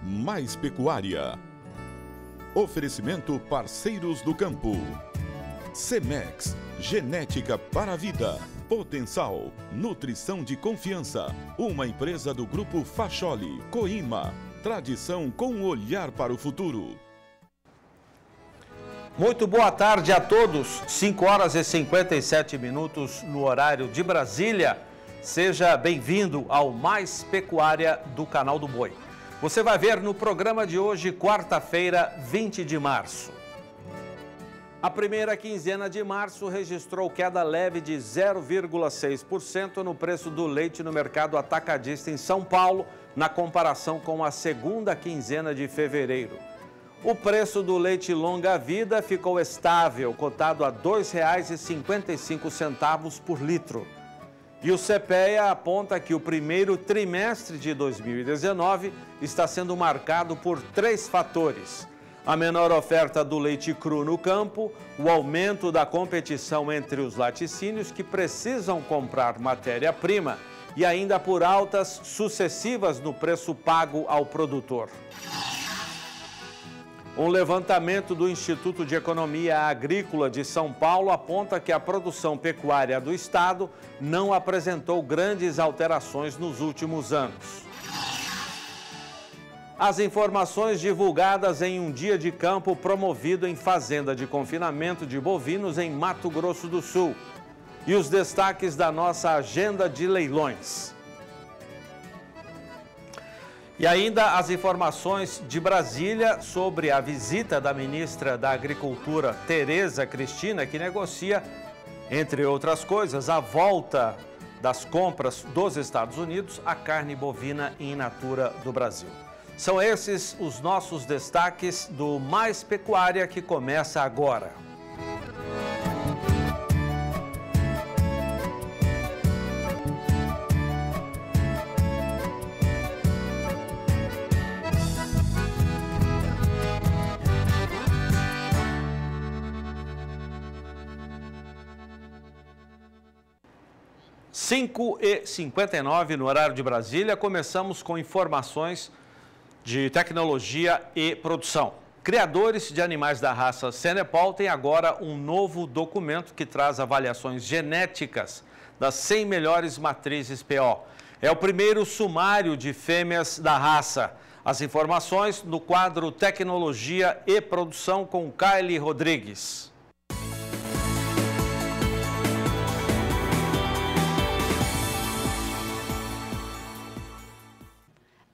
Mais Pecuária. Oferecimento Parceiros do Campo. Cemex, genética para a vida. Potencial, nutrição de confiança. Uma empresa do Grupo Facholi, Coima. Tradição com olhar para o futuro. Muito boa tarde a todos. 5 horas e 57 minutos no horário de Brasília. Seja bem-vindo ao Mais Pecuária do Canal do Boi. Você vai ver no programa de hoje, quarta-feira, 20 de março. A primeira quinzena de março registrou queda leve de 0,6% no preço do leite no mercado atacadista em São Paulo, na comparação com a segunda quinzena de fevereiro. O preço do leite longa-vida ficou estável, cotado a R$ 2,55 por litro. E o CPEA aponta que o primeiro trimestre de 2019 está sendo marcado por 3 fatores. A menor oferta do leite cru no campo, o aumento da competição entre os laticínios que precisam comprar matéria-prima e ainda por altas sucessivas no preço pago ao produtor. Um levantamento do Instituto de Economia Agrícola de São Paulo aponta que a produção pecuária do estado não apresentou grandes alterações nos últimos anos. As informações divulgadas em um dia de campo promovido em fazenda de confinamento de bovinos em Mato Grosso do Sul. E os destaques da nossa agenda de leilões. E ainda as informações de Brasília sobre a visita da ministra da Agricultura, Tereza Cristina, que negocia, entre outras coisas, a volta das compras dos Estados Unidos à carne bovina in natura do Brasil. São esses os nossos destaques do Mais Pecuária, que começa agora. Cinco e 59 no horário de Brasília, começamos com informações de tecnologia e produção. Criadores de animais da raça Senepol têm agora um novo documento que traz avaliações genéticas das 100 melhores matrizes PO. É o primeiro sumário de fêmeas da raça. As informações no quadro Tecnologia e Produção com Kylie Rodrigues.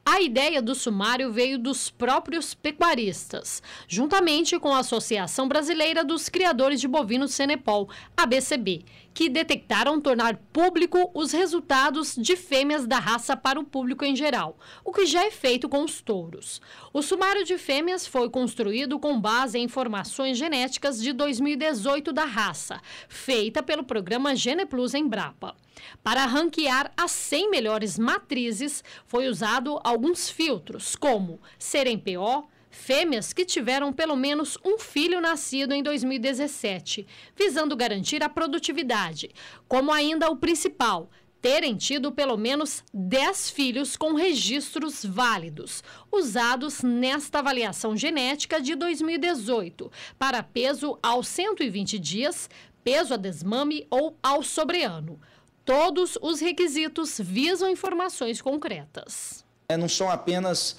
A ideia do sumário veio dos próprios pecuaristas, juntamente com a Associação Brasileira dos Criadores de Bovinos Senepol, ABCB, que detectaram tornar público os resultados de fêmeas da raça para o público em geral, o que já é feito com os touros. O sumário de fêmeas foi construído com base em informações genéticas de 2018 da raça, feita pelo programa GenePlus Embrapa. Para ranquear as 100 melhores matrizes, foi usado alguns filtros, como serem PO, fêmeas que tiveram pelo menos um filho nascido em 2017, visando garantir a produtividade, como ainda o principal, terem tido pelo menos 10 filhos com registros válidos, usados nesta avaliação genética de 2018, para peso aos 120 dias, peso a desmame ou ao sobreano. Todos os requisitos visam informações concretas. Não são apenas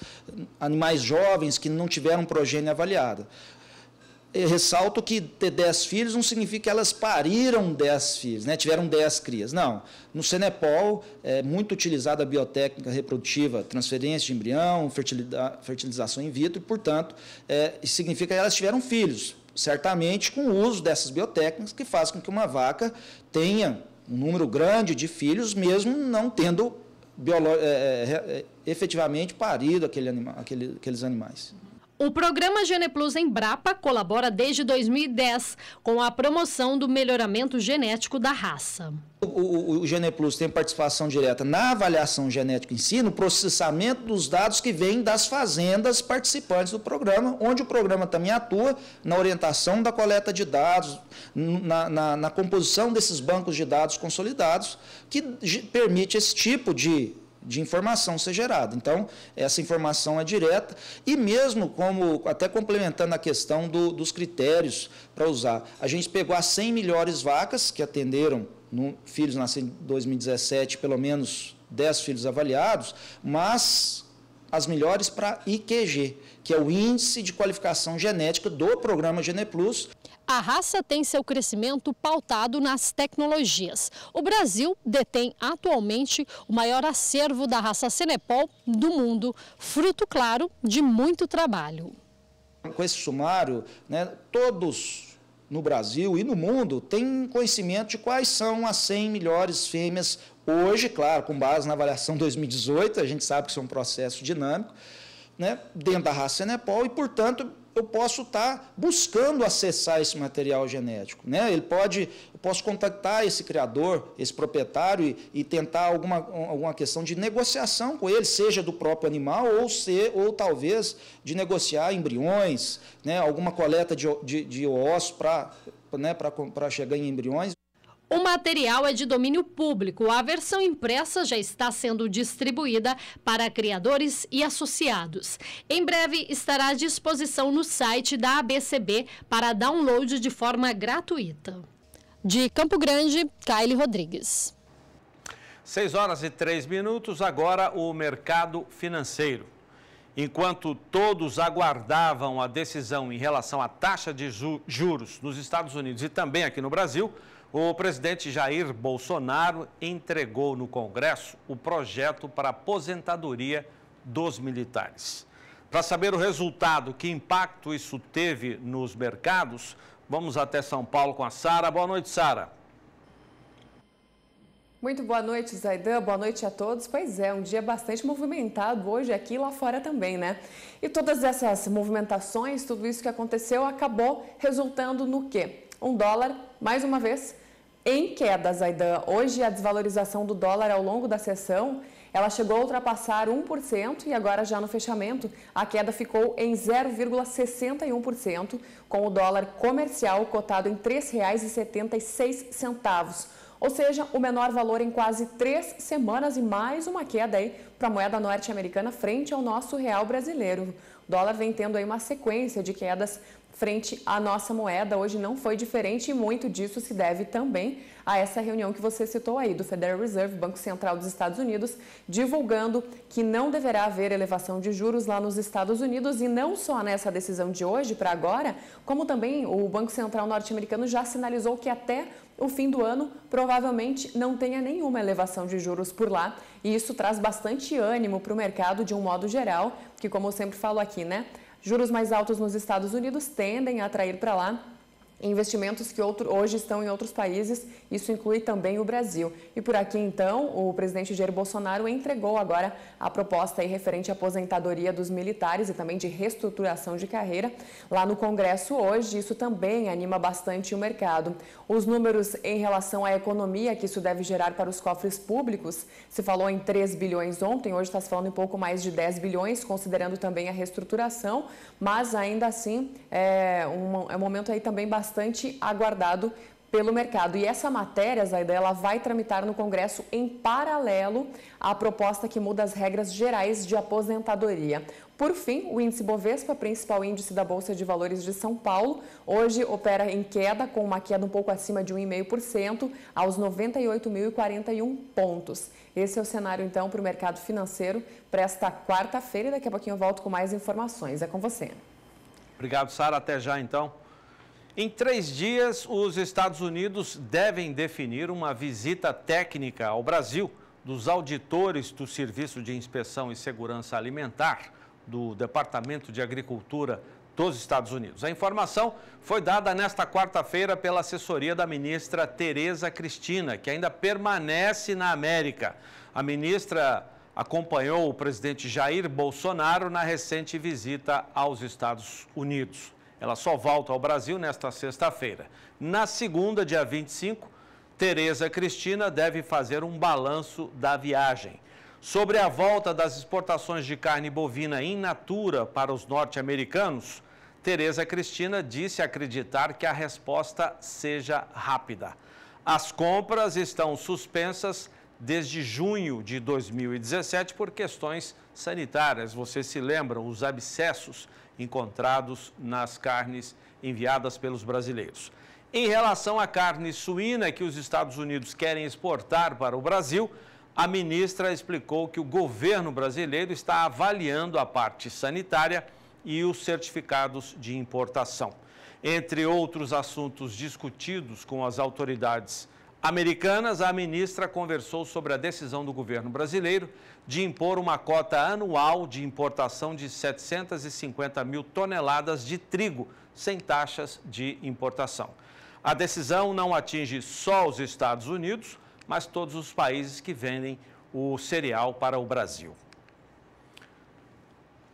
animais jovens que não tiveram progênie avaliada. Eu ressalto que ter 10 filhos não significa que elas pariram 10 filhos, né? Tiveram 10 crias. Não. No Senepol é muito utilizada a biotécnica reprodutiva, transferência de embrião, fertilização in vitro, e, portanto, isso significa que elas tiveram filhos, certamente com o uso dessas biotécnicas que faz com que uma vaca tenha um número grande de filhos, mesmo não tendo efetivamente parido aqueles animais. O programa GenePlus Embrapa colabora desde 2010 com a promoção do melhoramento genético da raça. O GenePlus tem participação direta na avaliação genética em si, no processamento dos dados que vêm das fazendas participantes do programa, onde o programa também atua na orientação da coleta de dados, na composição desses bancos de dados consolidados, que permite esse tipo de de informação ser gerada. Então, essa informação é direta e mesmo como, até complementando a questão dos critérios para usar, a gente pegou as 100 melhores vacas que atenderam filhos nascidos em 2017, pelo menos 10 filhos avaliados, mas as melhores para IQG, que é o Índice de Qualificação Genética do programa GenePlus. A raça tem seu crescimento pautado nas tecnologias. O Brasil detém atualmente o maior acervo da raça Senepol do mundo, fruto, claro, de muito trabalho. Com esse sumário, né, todos no Brasil e no mundo têm conhecimento de quais são as 100 melhores fêmeas hoje, claro, com base na avaliação 2018, a gente sabe que isso é um processo dinâmico, né, dentro da raça Senepol e, portanto, eu posso estar buscando acessar esse material genético, né? Eu posso contactar esse criador, esse proprietário e tentar alguma questão de negociação com ele, seja do próprio animal ou talvez de negociar embriões, né? Alguma coleta de ossos para chegar em embriões. O material é de domínio público. A versão impressa já está sendo distribuída para criadores e associados. Em breve estará à disposição no site da ABCB para download de forma gratuita. De Campo Grande, Kaile Rodrigues. 6h03, agora o mercado financeiro. Enquanto todos aguardavam a decisão em relação à taxa de juros nos Estados Unidos e também aqui no Brasil, o presidente Jair Bolsonaro entregou no Congresso o projeto para a aposentadoria dos militares. Para saber o resultado, que impacto isso teve nos mercados, vamos até São Paulo com a Sara. Boa noite, Sara. Muito boa noite, Zaidan. Boa noite a todos. Pois é, um dia bastante movimentado hoje aqui e lá fora também, né? E todas essas movimentações, tudo isso que aconteceu, acabou resultando no quê? Um dólar, mais uma vez, em queda, Zaidan. Hoje, a desvalorização do dólar ao longo da sessão, ela chegou a ultrapassar 1% e agora já no fechamento, a queda ficou em 0,61%, com o dólar comercial cotado em R$ 3,76. Ou seja, o menor valor em quase 3 semanas e mais uma queda aí para a moeda norte-americana frente ao nosso real brasileiro. O dólar vem tendo aí uma sequência de quedas frente à nossa moeda. Hoje não foi diferente e muito disso se deve também a essa reunião que você citou aí do Federal Reserve, Banco Central dos Estados Unidos, divulgando que não deverá haver elevação de juros lá nos Estados Unidos e não só nessa decisão de hoje para agora, como também o Banco Central norte-americano já sinalizou que até o fim do ano provavelmente não tenha nenhuma elevação de juros por lá e isso traz bastante ânimo para o mercado de um modo geral, que como eu sempre falo aqui, né? Juros mais altos nos Estados Unidos tendem a atrair para lá investimentos que hoje estão em outros países, isso inclui também o Brasil. E por aqui, então, o presidente Jair Bolsonaro entregou agora a proposta aí referente à aposentadoria dos militares e também de reestruturação de carreira lá no Congresso hoje. Isso também anima bastante o mercado. Os números em relação à economia que isso deve gerar para os cofres públicos, se falou em 3 bilhões ontem, hoje está se falando em pouco mais de 10 bilhões, considerando também a reestruturação, mas ainda assim é um momento aí também bastante aguardado pelo mercado. E essa matéria, Zaidan, ela vai tramitar no Congresso em paralelo à proposta que muda as regras gerais de aposentadoria. Por fim, o índice Bovespa, principal índice da Bolsa de Valores de São Paulo, hoje opera em queda, com uma queda um pouco acima de 1,5% aos 98.041 pontos. Esse é o cenário, então, para o mercado financeiro para esta quarta-feira e daqui a pouquinho eu volto com mais informações. É com você. Obrigado, Sara. Até já, então. Em 3 dias, os Estados Unidos devem definir uma visita técnica ao Brasil dos auditores do Serviço de Inspeção e Segurança Alimentar do Departamento de Agricultura dos Estados Unidos. A informação foi dada nesta quarta-feira pela assessoria da ministra Tereza Cristina, que ainda permanece na América. A ministra acompanhou o presidente Jair Bolsonaro na recente visita aos Estados Unidos. Ela só volta ao Brasil nesta sexta-feira. Na segunda, dia 25, Tereza Cristina deve fazer um balanço da viagem. Sobre a volta das exportações de carne bovina in natura para os norte-americanos, Tereza Cristina disse acreditar que a resposta seja rápida. As compras estão suspensas desde junho de 2017 por questões sanitárias. Vocês se lembram, os abscessos encontrados nas carnes enviadas pelos brasileiros. Em relação à carne suína que os Estados Unidos querem exportar para o Brasil, a ministra explicou que o governo brasileiro está avaliando a parte sanitária e os certificados de importação. Entre outros assuntos discutidos com as autoridades americanas, a ministra conversou sobre a decisão do governo brasileiro de impor uma cota anual de importação de 750 mil toneladas de trigo, sem taxas de importação. A decisão não atinge só os Estados Unidos, mas todos os países que vendem o cereal para o Brasil.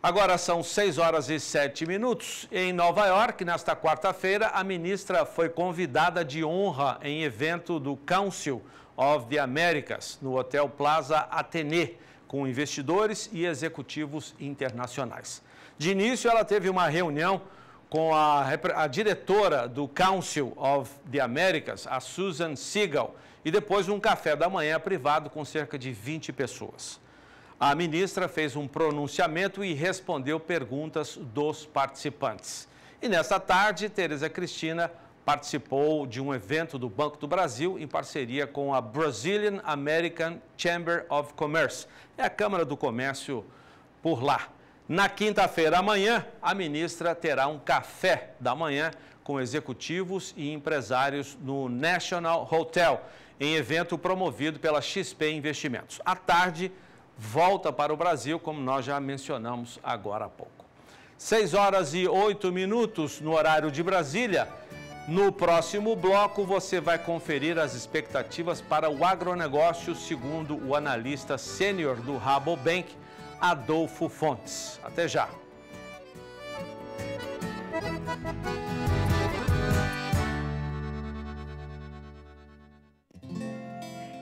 Agora são 6h07. Em Nova York, nesta quarta-feira, a ministra foi convidada de honra em evento do Council of the Americas, no Hotel Plaza Athénée, com investidores e executivos internacionais. De início, ela teve uma reunião com a diretora do Council of the Americas, a Susan Siegel, e depois um café da manhã privado com cerca de 20 pessoas. A ministra fez um pronunciamento e respondeu perguntas dos participantes. E nesta tarde, Tereza Cristina participou de um evento do Banco do Brasil em parceria com a Brazilian American Chamber of Commerce, é a Câmara do Comércio por lá. Na quinta-feira, amanhã, a ministra terá um café da manhã com executivos e empresários no National Hotel, em evento promovido pela XP Investimentos. À tarde, volta para o Brasil, como nós já mencionamos agora há pouco. 6h08 no horário de Brasília. No próximo bloco, você vai conferir as expectativas para o agronegócio, segundo o analista sênior do Rabobank, Adolfo Fontes. Até já.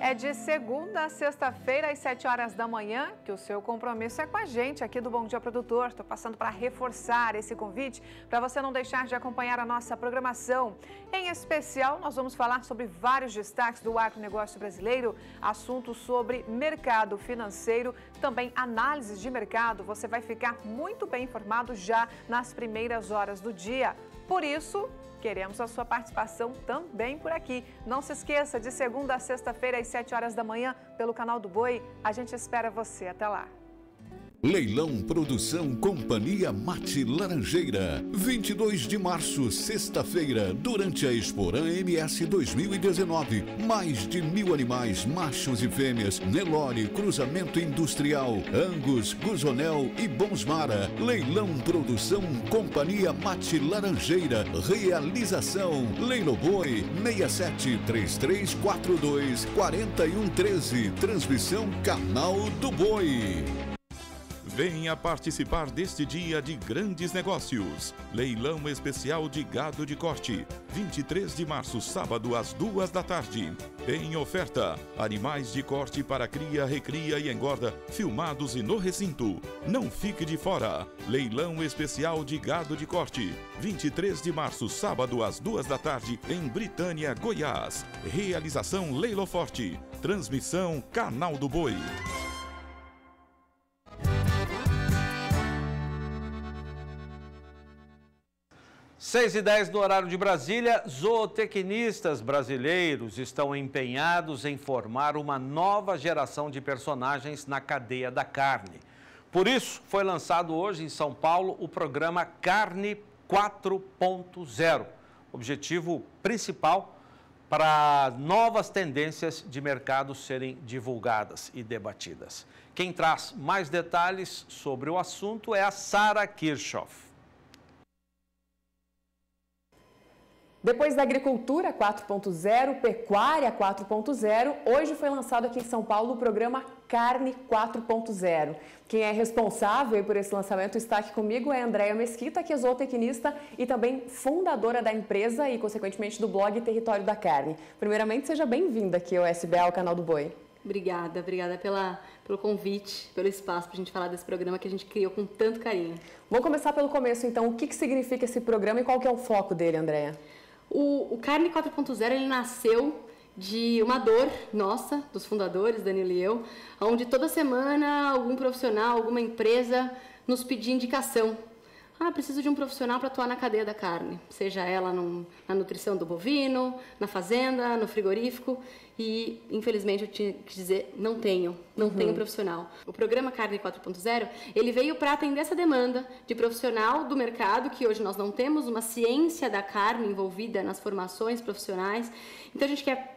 É de segunda a sexta-feira, às 7h da manhã, que o seu compromisso é com a gente aqui do Bom Dia Produtor. Estou passando para reforçar esse convite para você não deixar de acompanhar a nossa programação. Em especial, nós vamos falar sobre vários destaques do agronegócio brasileiro, assuntos sobre mercado financeiro, também análises de mercado. Você vai ficar muito bem informado já nas primeiras horas do dia. Por isso, queremos a sua participação também por aqui. Não se esqueça, de segunda a sexta-feira, às 7h da manhã, pelo Canal do Boi. A gente espera você. Até lá. Leilão Produção Companhia Mate Laranjeira, 22 de março, sexta-feira, durante a Exporan MS 2019. Mais de 1000 animais, machos e fêmeas, Nelore, cruzamento industrial, Angus, Guzonel e Bonsmara. Leilão Produção Companhia Mate Laranjeira. Realização Leiloboi 6733424113. Transmissão Canal do Boi. Venha participar deste dia de grandes negócios. Leilão especial de gado de corte. 23 de março, sábado, às 2 da tarde. Em oferta, animais de corte para cria, recria e engorda, filmados e no recinto. Não fique de fora. Leilão especial de gado de corte. 23 de março, sábado, às 2 da tarde, em Britânia, Goiás. Realização Leilo Forte. Transmissão Canal do Boi. 6h10 no horário de Brasília, zootecnistas brasileiros estão empenhados em formar uma nova geração de personagens na cadeia da carne. Por isso, foi lançado hoje em São Paulo o programa Carne 4.0. Objetivo principal para novas tendências de mercado serem divulgadas e debatidas. Quem traz mais detalhes sobre o assunto é a Sara Kirchhoff. Depois da Agricultura 4.0, Pecuária 4.0, hoje foi lançado aqui em São Paulo o programa Carne 4.0. Quem é responsável por esse lançamento está aqui comigo é a Andréia Mesquita, que é zootecnista e também fundadora da empresa e, consequentemente, do blog Território da Carne. Primeiramente, seja bem-vinda aqui ao SBA, ao Canal do Boi. Obrigada pelo convite, pelo espaço para a gente falar desse programa que a gente criou com tanto carinho. Vamos começar pelo começo, então. O que significa esse programa e qual que é o foco dele, Andréia? O Carne 4.0 ele nasceu de uma dor nossa, dos fundadores, Danilo e eu, onde toda semana algum profissional, alguma empresa nos pedia indicação. Preciso de um profissional para atuar na cadeia da carne, seja ela na nutrição do bovino, na fazenda, no frigorífico, e infelizmente eu tinha que dizer, não tenho profissional. O programa Carne 4.0, ele veio para atender essa demanda de profissional do mercado, que hoje nós não temos uma ciência da carne envolvida nas formações profissionais, então a gente quer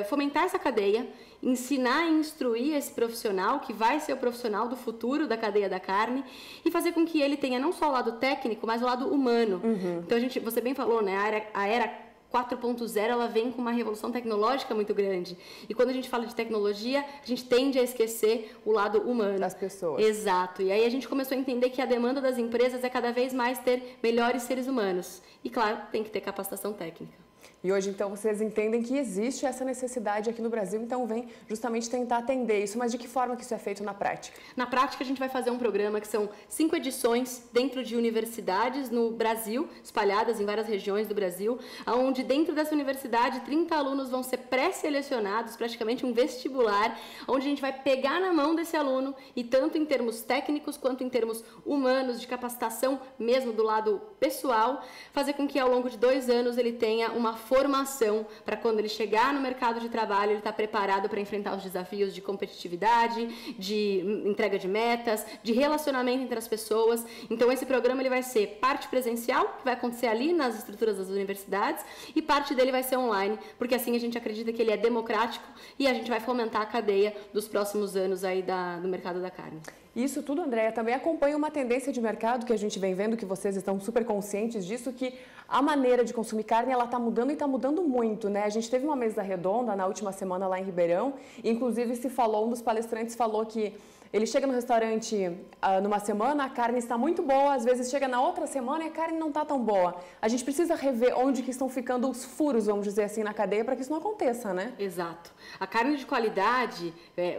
fomentar essa cadeia, ensinar e instruir esse profissional, que vai ser o profissional do futuro da cadeia da carne, e fazer com que ele tenha não só o lado técnico, mas o lado humano. Então, você bem falou, né? A era 4.0, ela vem com uma revolução tecnológica muito grande. E quando a gente fala de tecnologia, a gente tende a esquecer o lado humano. Das pessoas. Exato. E aí a gente começou a entender que a demanda das empresas é cada vez mais ter melhores seres humanos. E, claro, tem que ter capacitação técnica. E hoje, então, vocês entendem que existe essa necessidade aqui no Brasil, então vem justamente tentar atender isso. Mas de que forma que isso é feito na prática? Na prática, a gente vai fazer um programa que são 5 edições dentro de universidades no Brasil, espalhadas em várias regiões do Brasil, onde dentro dessa universidade 30 alunos vão ser pré-selecionados, praticamente um vestibular, onde a gente vai pegar na mão desse aluno e tanto em termos técnicos quanto em termos humanos, de capacitação mesmo do lado pessoal, fazer com que ao longo de 2 anos ele tenha uma formação para quando ele chegar no mercado de trabalho, ele está preparado para enfrentar os desafios de competitividade, de entrega de metas, de relacionamento entre as pessoas. Então, esse programa ele vai ser parte presencial, que vai acontecer ali nas estruturas das universidades, e parte dele vai ser online, porque assim a gente acredita que ele é democrático e a gente vai fomentar a cadeia dos próximos anos aí do mercado da carne. Isso tudo, Andréia, também acompanha uma tendência de mercado que a gente vem vendo, que vocês estão super conscientes disso, que a maneira de consumir carne, ela está mudando e está mudando muito, né? A gente teve uma mesa redonda na última semana lá em Ribeirão, inclusive um dos palestrantes falou que ele chega no restaurante numa semana, a carne está muito boa, às vezes chega na outra semana e a carne não está tão boa. A gente precisa rever onde que estão ficando os furos, vamos dizer assim, na cadeia, para que isso não aconteça, né? Exato. A carne de qualidade,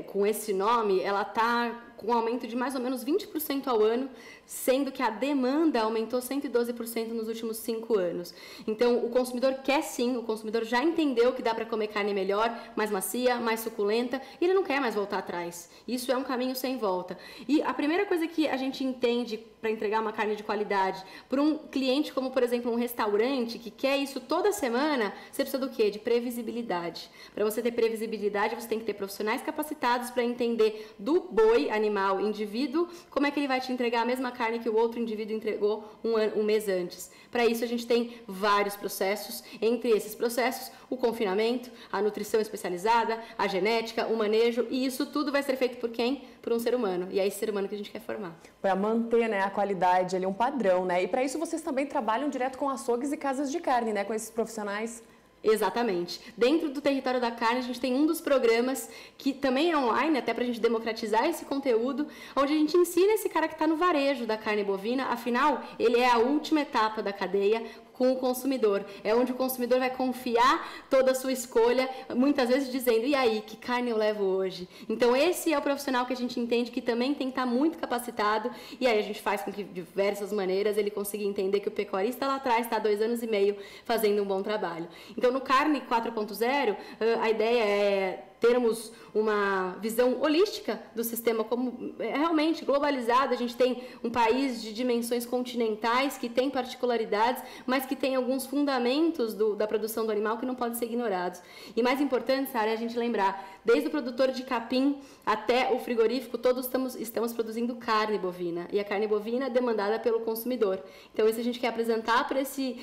com esse nome, ela está com um aumento de mais ou menos 20% ao ano, sendo que a demanda aumentou 112% nos últimos 5 anos. Então, o consumidor quer sim, o consumidor já entendeu que dá para comer carne melhor, mais macia, mais suculenta, e ele não quer mais voltar atrás. Isso é um caminho sem volta. E a primeira coisa que a gente entende para entregar uma carne de qualidade para um cliente como, por exemplo, um restaurante que quer isso toda semana, você precisa do quê? De previsibilidade. Para você ter previsibilidade, você tem que ter profissionais capacitados para entender do boi, animal, indivíduo, como é que ele vai te entregar a mesma carne que o outro indivíduo entregou um mês antes. Para isso, a gente tem vários processos. Entre esses processos, o confinamento, a nutrição especializada, a genética, o manejo, e isso tudo vai ser feito por quem? Por um ser humano. E é esse ser humano que a gente quer formar. Para manter, né, a qualidade, ali, um padrão, né? E para isso vocês também trabalham direto com açougues e casas de carne, né? Com esses profissionais. Exatamente. Dentro do território da carne, a gente tem um dos programas que também é online, até para a gente democratizar esse conteúdo, onde a gente ensina esse cara que está no varejo da carne bovina, afinal, ele é a última etapa da cadeia com o consumidor. É onde o consumidor vai confiar toda a sua escolha, muitas vezes dizendo, e aí, que carne eu levo hoje? Então, esse é o profissional que a gente entende que também tem que estar muito capacitado, e aí a gente faz com que, de diversas maneiras, ele consiga entender que o pecuarista lá atrás está há 2 anos e meio fazendo um bom trabalho. Então, no Carne 4.0, a ideia é termos uma visão holística do sistema como realmente globalizado. A gente tem um país de dimensões continentais que tem particularidades, mas que tem alguns fundamentos da produção do animal que não podem ser ignorados. E mais importante, Sara, é a gente lembrar, desde o produtor de capim até o frigorífico, todos estamos produzindo carne bovina. E a carne bovina é demandada pelo consumidor. Então, isso a gente quer apresentar para esse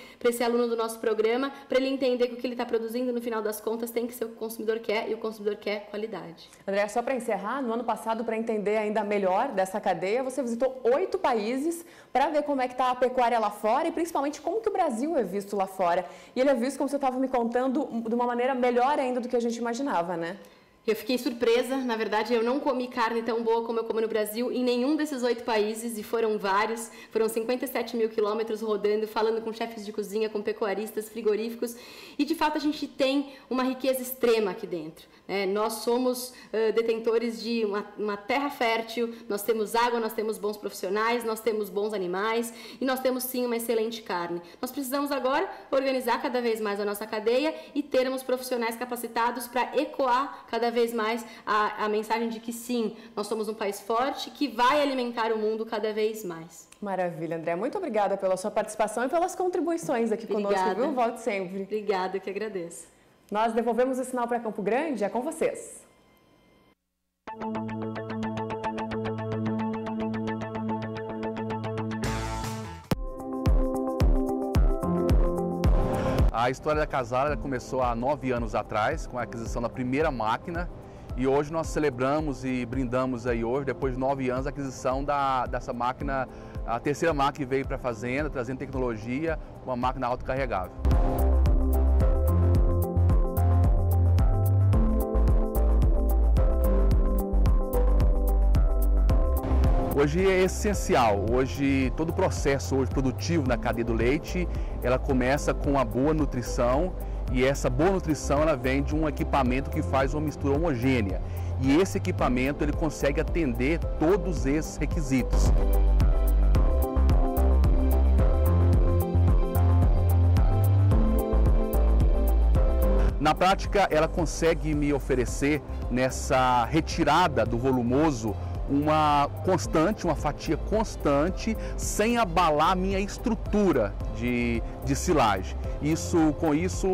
aluno do nosso programa, para ele entender que o que ele está produzindo, no final das contas, tem que ser o que o consumidor quer, e o consumidor quer qualidade. André, só para encerrar, no ano passado, para entender ainda melhor dessa cadeia, você visitou 8 países para ver como é que está a pecuária lá fora e principalmente como que o Brasil é visto lá fora. E ele é visto, como você estava me contando, de uma maneira melhor ainda do que a gente imaginava, né? Eu fiquei surpresa, na verdade eu não comi carne tão boa como eu como no Brasil em nenhum desses 8 países, e foram vários, foram 57 mil quilômetros rodando, falando com chefes de cozinha, com pecuaristas, frigoríficos, e de fato a gente tem uma riqueza extrema aqui dentro. Nós somos detentores de uma terra fértil, nós temos água, nós temos bons profissionais, nós temos bons animais e nós temos sim uma excelente carne. Nós precisamos agora organizar cada vez mais a nossa cadeia e termos profissionais capacitados para ecoar cada vez mais a mensagem de que sim, nós somos um país forte que vai alimentar o mundo cada vez mais. Maravilha, André. Muito obrigada pela sua participação e pelas contribuições aqui conosco, viu? Volte sempre. Obrigada, eu que agradeço. Nós devolvemos o sinal para Campo Grande, é com vocês. A história da Casara começou há 9 anos atrás, com a aquisição da primeira máquina, e hoje nós celebramos e brindamos aí hoje, depois de 9 anos, a aquisição dessa máquina, a terceira máquina que veio para a fazenda, trazendo tecnologia, uma máquina autocarregável. Hoje é essencial, hoje todo o processo produtivo na cadeia do leite, ela começa com uma boa nutrição, e essa boa nutrição ela vem de um equipamento que faz uma mistura homogênea, e esse equipamento ele consegue atender todos esses requisitos. Na prática, ela consegue me oferecer, nessa retirada do volumoso, uma fatia constante, sem abalar a minha estrutura de silagem. Com isso,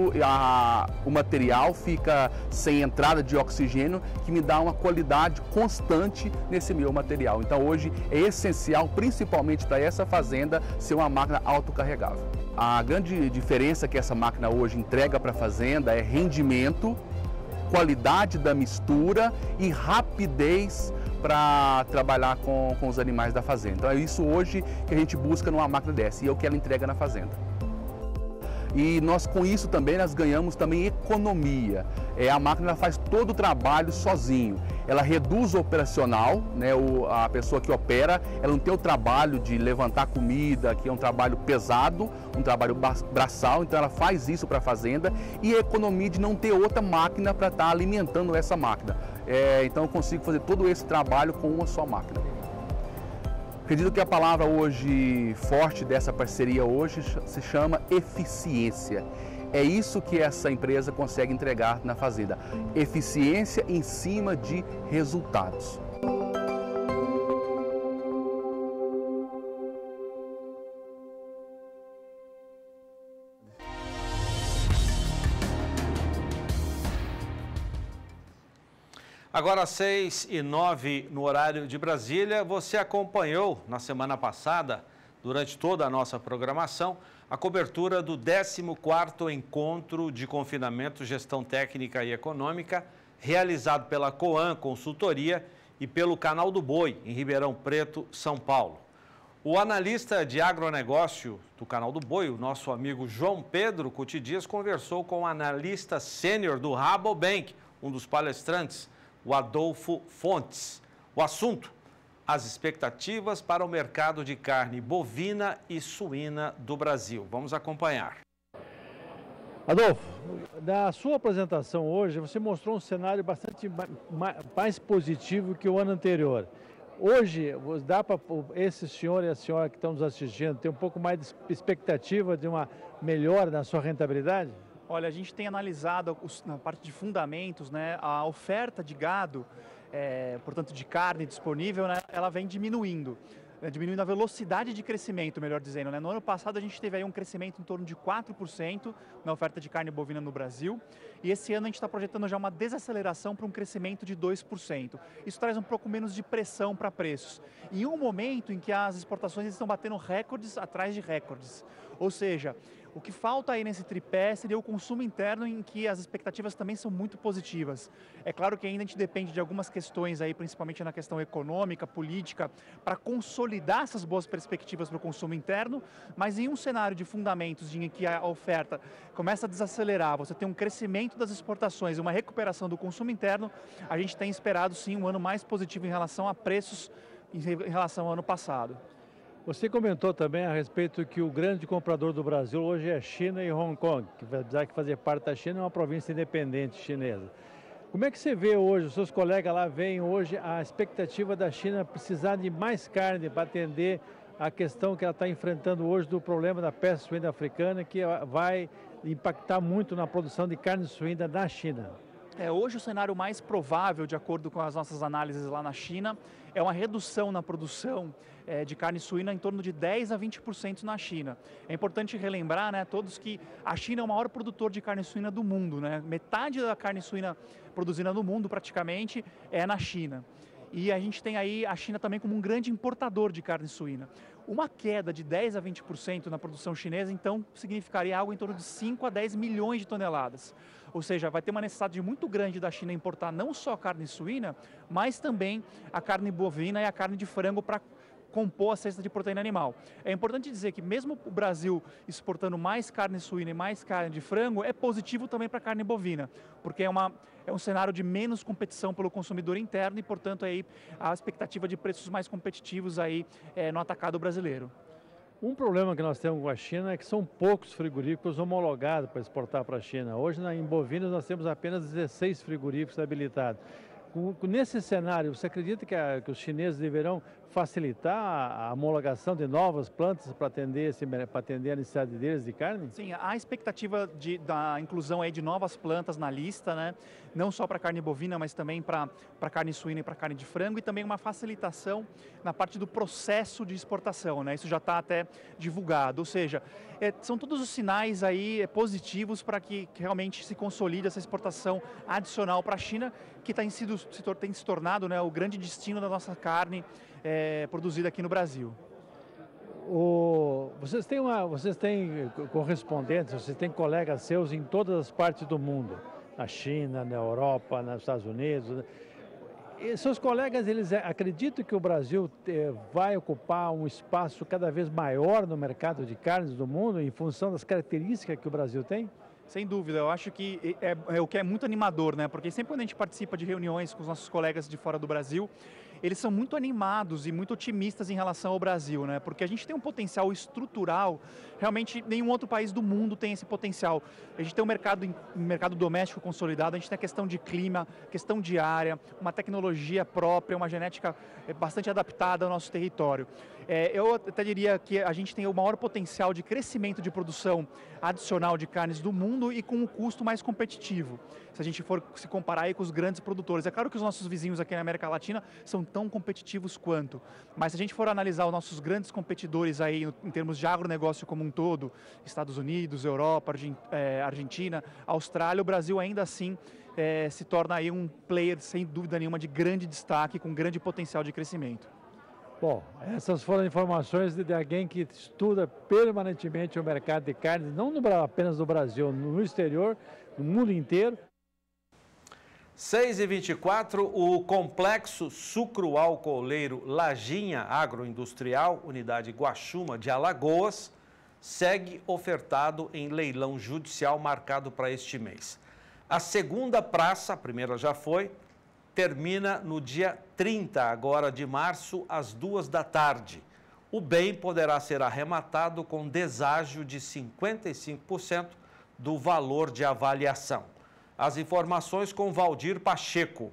o material fica sem entrada de oxigênio, que me dá uma qualidade constante nesse meu material. Então hoje é essencial, principalmente para essa fazenda, ser uma máquina autocarregável. A grande diferença que essa máquina hoje entrega para a fazenda é rendimento, qualidade da mistura e rapidez para trabalhar com os animais da fazenda. Então é isso hoje que a gente busca numa máquina dessa, e é o que ela entrega na fazenda. E nós com isso também nós ganhamos também economia. A máquina faz todo o trabalho sozinho. Ela reduz o operacional, né? A pessoa que opera, ela não tem o trabalho de levantar comida, que é um trabalho pesado, um trabalho braçal, então ela faz isso para a fazenda, e a economia de não ter outra máquina para estar alimentando essa máquina. Então eu consigo fazer todo esse trabalho com uma só máquina. Acredito que a palavra hoje forte dessa parceria hoje se chama eficiência. É isso que essa empresa consegue entregar na fazenda. Eficiência em cima de resultados. Agora 6h09 no horário de Brasília. Você acompanhou na semana passada, durante toda a nossa programação, a cobertura do 14º Encontro de Confinamento, Gestão Técnica e Econômica, realizado pela Coan Consultoria e pelo Canal do Boi, em Ribeirão Preto, São Paulo. O analista de agronegócio do Canal do Boi, o nosso amigo João Pedro Cuti Dias, conversou com o analista sênior do Rabobank, um dos palestrantes, o Adolfo Fontes. O assunto: as expectativas para o mercado de carne bovina e suína do Brasil. Vamos acompanhar. Adolfo, na sua apresentação hoje, você mostrou um cenário bastante mais positivo que o ano anterior. Hoje, dá para esse senhor e a senhora que estão nos assistindo ter um pouco mais de expectativa de uma melhora na sua rentabilidade? Olha, a gente tem analisado na parte de fundamentos, né, a oferta de gado, portanto de carne disponível, né, ela vem diminuindo. Diminuindo a velocidade de crescimento, melhor dizendo, né? No ano passado a gente teve aí um crescimento em torno de 4% na oferta de carne bovina no Brasil, e esse ano a gente está projetando já uma desaceleração para um crescimento de 2%. Isso traz um pouco menos de pressão para preços, em um momento em que as exportações estão batendo recordes atrás de recordes. Ou seja, O que falta aí nesse tripé seria o consumo interno, em que as expectativas também são muito positivas. É claro que ainda a gente depende de algumas questões aí, principalmente na questão econômica, política, para consolidar essas boas perspectivas para o consumo interno, mas em um cenário de fundamentos em que a oferta começa a desacelerar, você tem um crescimento das exportações e uma recuperação do consumo interno, a gente tem esperado sim um ano mais positivo em relação a preços em relação ao ano passado. Você comentou também a respeito que o grande comprador do Brasil hoje é China e Hong Kong, que apesar de fazer parte da China, é uma província independente chinesa. Como é que você vê hoje, os seus colegas lá veem hoje a expectativa da China precisar de mais carne para atender a questão que ela está enfrentando hoje do problema da peste suína africana, que vai impactar muito na produção de carne suína na China? Hoje o cenário mais provável, de acordo com as nossas análises lá na China, é uma redução na produção de carne suína em torno de 10% a 20% na China. É importante relembrar, né, todos que a China é o maior produtor de carne suína do mundo, né? Metade da carne suína produzida no mundo, praticamente, é na China. E a gente tem aí a China também como um grande importador de carne suína. Uma queda de 10% a 20% na produção chinesa, então, significaria algo em torno de 5 a 10 milhões de toneladas. Ou seja, vai ter uma necessidade muito grande da China importar não só a carne suína, mas também a carne bovina e a carne de frango para compor a cesta de proteína animal. É importante dizer que mesmo o Brasil exportando mais carne suína e mais carne de frango, é positivo também para a carne bovina, porque é um cenário de menos competição pelo consumidor interno e, portanto, aí a expectativa de preços mais competitivos aí no atacado brasileiro. Um problema que nós temos com a China é que são poucos frigoríficos homologados para exportar para a China. Hoje, em bovinos, nós temos apenas 16 frigoríficos habilitados. Nesse cenário, você acredita que os chineses deverão facilitar a homologação de novas plantas para atender a necessidade deles de carne? Sim, há expectativa da inclusão aí de novas plantas na lista, né? Não só para carne bovina, mas também para carne suína e para carne de frango, e também uma facilitação na parte do processo de exportação, né? Isso já está até divulgado, ou seja, são todos os sinais aí positivos para que realmente se consolide essa exportação adicional para a China, que tem se tornado, né, o grande destino da nossa carne produzida aqui no Brasil. Vocês têm correspondentes, vocês têm colegas seus em todas as partes do mundo, na China, na Europa, nos Estados Unidos. E seus colegas, eles acreditam que o Brasil vai ocupar um espaço cada vez maior no mercado de carnes do mundo, em função das características que o Brasil tem? Sem dúvida, eu acho que é o que é muito animador, né? Porque sempre quando a gente participa de reuniões com os nossos colegas de fora do Brasil, eles são muito animados e muito otimistas em relação ao Brasil, né? Porque a gente tem um potencial estrutural, realmente nenhum outro país do mundo tem esse potencial. A gente tem um mercado doméstico consolidado, a gente tem a questão de clima, questão de área, uma tecnologia própria, uma genética bastante adaptada ao nosso território. Eu até diria que a gente tem o maior potencial de crescimento de produção adicional de carnes do mundo e com um custo mais competitivo, se a gente for se comparar aí com os grandes produtores. É claro que os nossos vizinhos aqui na América Latina são tão competitivos quanto, mas se a gente for analisar os nossos grandes competidores aí em termos de agronegócio como um todo, Estados Unidos, Europa, Argentina, Austrália, o Brasil ainda assim se torna aí um player sem dúvida nenhuma de grande destaque, com grande potencial de crescimento. Bom, essas foram informações de alguém que estuda permanentemente o mercado de carne, não apenas no Brasil, no exterior, no mundo inteiro. 6h24, o complexo sucroalcooleiro Lajinha Agroindustrial, unidade Guaxuma de Alagoas, segue ofertado em leilão judicial marcado para este mês. A segunda praça, a primeira já foi, termina no dia 30 agora de março, às 2 da tarde. O bem poderá ser arrematado com deságio de 55% do valor de avaliação. As informações com Valdir Pacheco.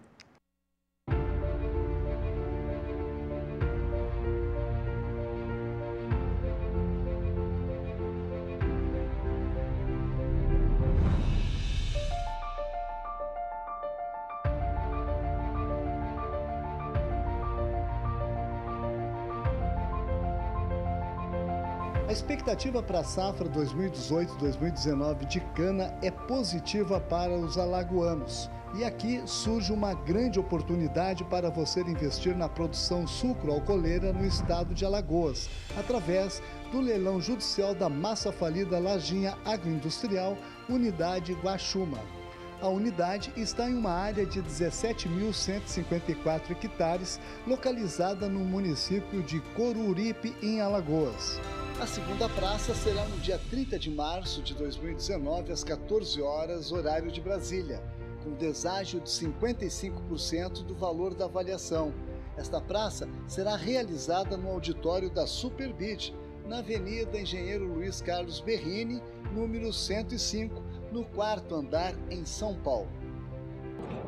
A expectativa para a safra 2018-2019 de cana é positiva para os alagoanos. E aqui surge uma grande oportunidade para você investir na produção sucro-alcooleira no estado de Alagoas, através do leilão judicial da massa falida Lajinha Agroindustrial, Unidade Guaxuma. A unidade está em uma área de 17.154 hectares, localizada no município de Coruripe, em Alagoas. A segunda praça será no dia 30 de março de 2019, às 14 horas, horário de Brasília, com deságio de 55% do valor da avaliação. Esta praça será realizada no auditório da Superbid, na Avenida Engenheiro Luiz Carlos Berrini, número 105, no 4º andar, em São Paulo.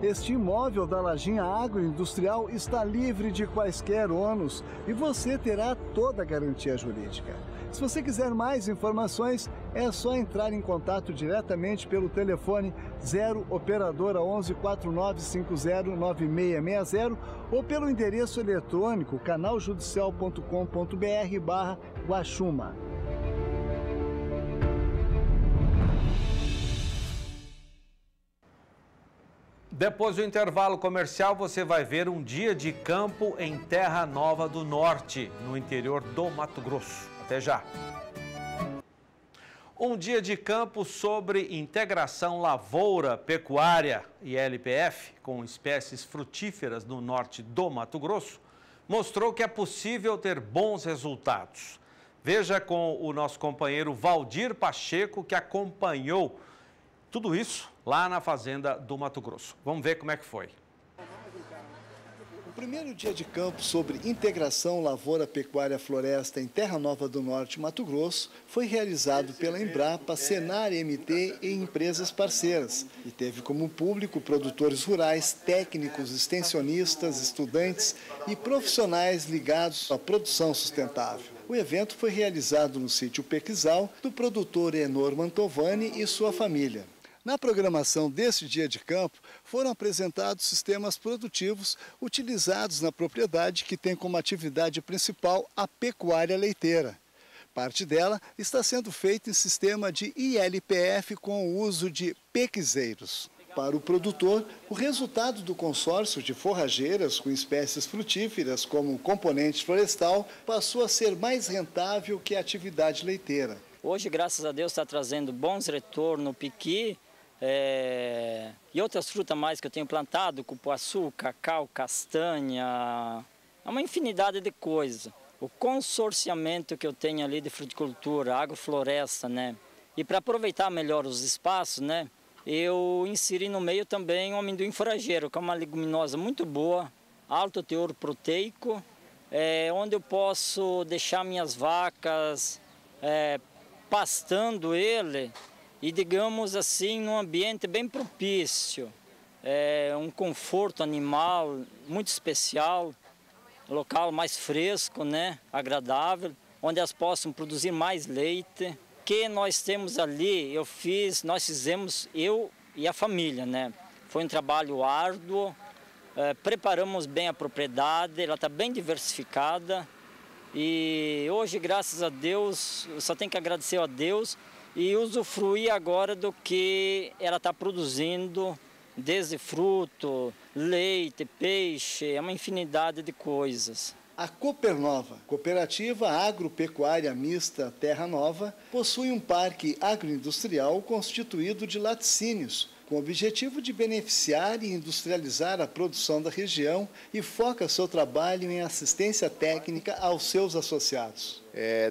Este imóvel da Lajinha Agroindustrial está livre de quaisquer ônus e você terá toda a garantia jurídica. Se você quiser mais informações, é só entrar em contato diretamente pelo telefone 0 operadora 11 4950 9660 ou pelo endereço eletrônico canaljudicial.com.br/Guaxuma. Depois do intervalo comercial, você vai ver um dia de campo em Terra Nova do Norte, no interior do Mato Grosso. Até já! Um dia de campo sobre integração lavoura-pecuária e LPF com espécies frutíferas no norte do Mato Grosso mostrou que é possível ter bons resultados. Veja com o nosso companheiro Valdir Pacheco, que acompanhou tudo isso lá na fazenda do Mato Grosso. Vamos ver como é que foi. O primeiro dia de campo sobre integração lavoura-pecuária-floresta em Terra Nova do Norte, Mato Grosso, foi realizado pela Embrapa, Senar MT e empresas parceiras e teve como público produtores rurais, técnicos, extensionistas, estudantes e profissionais ligados à produção sustentável. O evento foi realizado no sítio Pequizal, do produtor Enor Mantovani e sua família. Na programação deste dia de campo, foram apresentados sistemas produtivos utilizados na propriedade que tem como atividade principal a pecuária leiteira. Parte dela está sendo feita em sistema de ILPF com o uso de pequizeiros. Para o produtor, o resultado do consórcio de forrageiras com espécies frutíferas como componente florestal passou a ser mais rentável que a atividade leiteira. Hoje, graças a Deus, está trazendo bons retornos, piqui, e outras frutas mais que eu tenho plantado, cupuaçu, cacau, castanha, é uma infinidade de coisas. O consorciamento que eu tenho ali de fruticultura, agrofloresta, né? E para aproveitar melhor os espaços, né? Eu inseri no meio também o amendoim forageiro, que é uma leguminosa muito boa, alto teor proteico, onde eu posso deixar minhas vacas pastando ele, e, digamos assim, num ambiente bem propício, um conforto animal muito especial, local mais fresco, né, agradável, onde elas possam produzir mais leite. O que nós temos ali, nós fizemos, eu e a família, né? Foi um trabalho árduo, preparamos bem a propriedade, ela está bem diversificada e hoje, graças a Deus, eu só tenho que agradecer a Deus e usufruir agora do que ela está produzindo, desde fruto, leite, peixe, é uma infinidade de coisas. A Copernova, Cooperativa Agropecuária Mista Terra Nova, possui um parque agroindustrial constituído de laticínios, com o objetivo de beneficiar e industrializar a produção da região e foca seu trabalho em assistência técnica aos seus associados.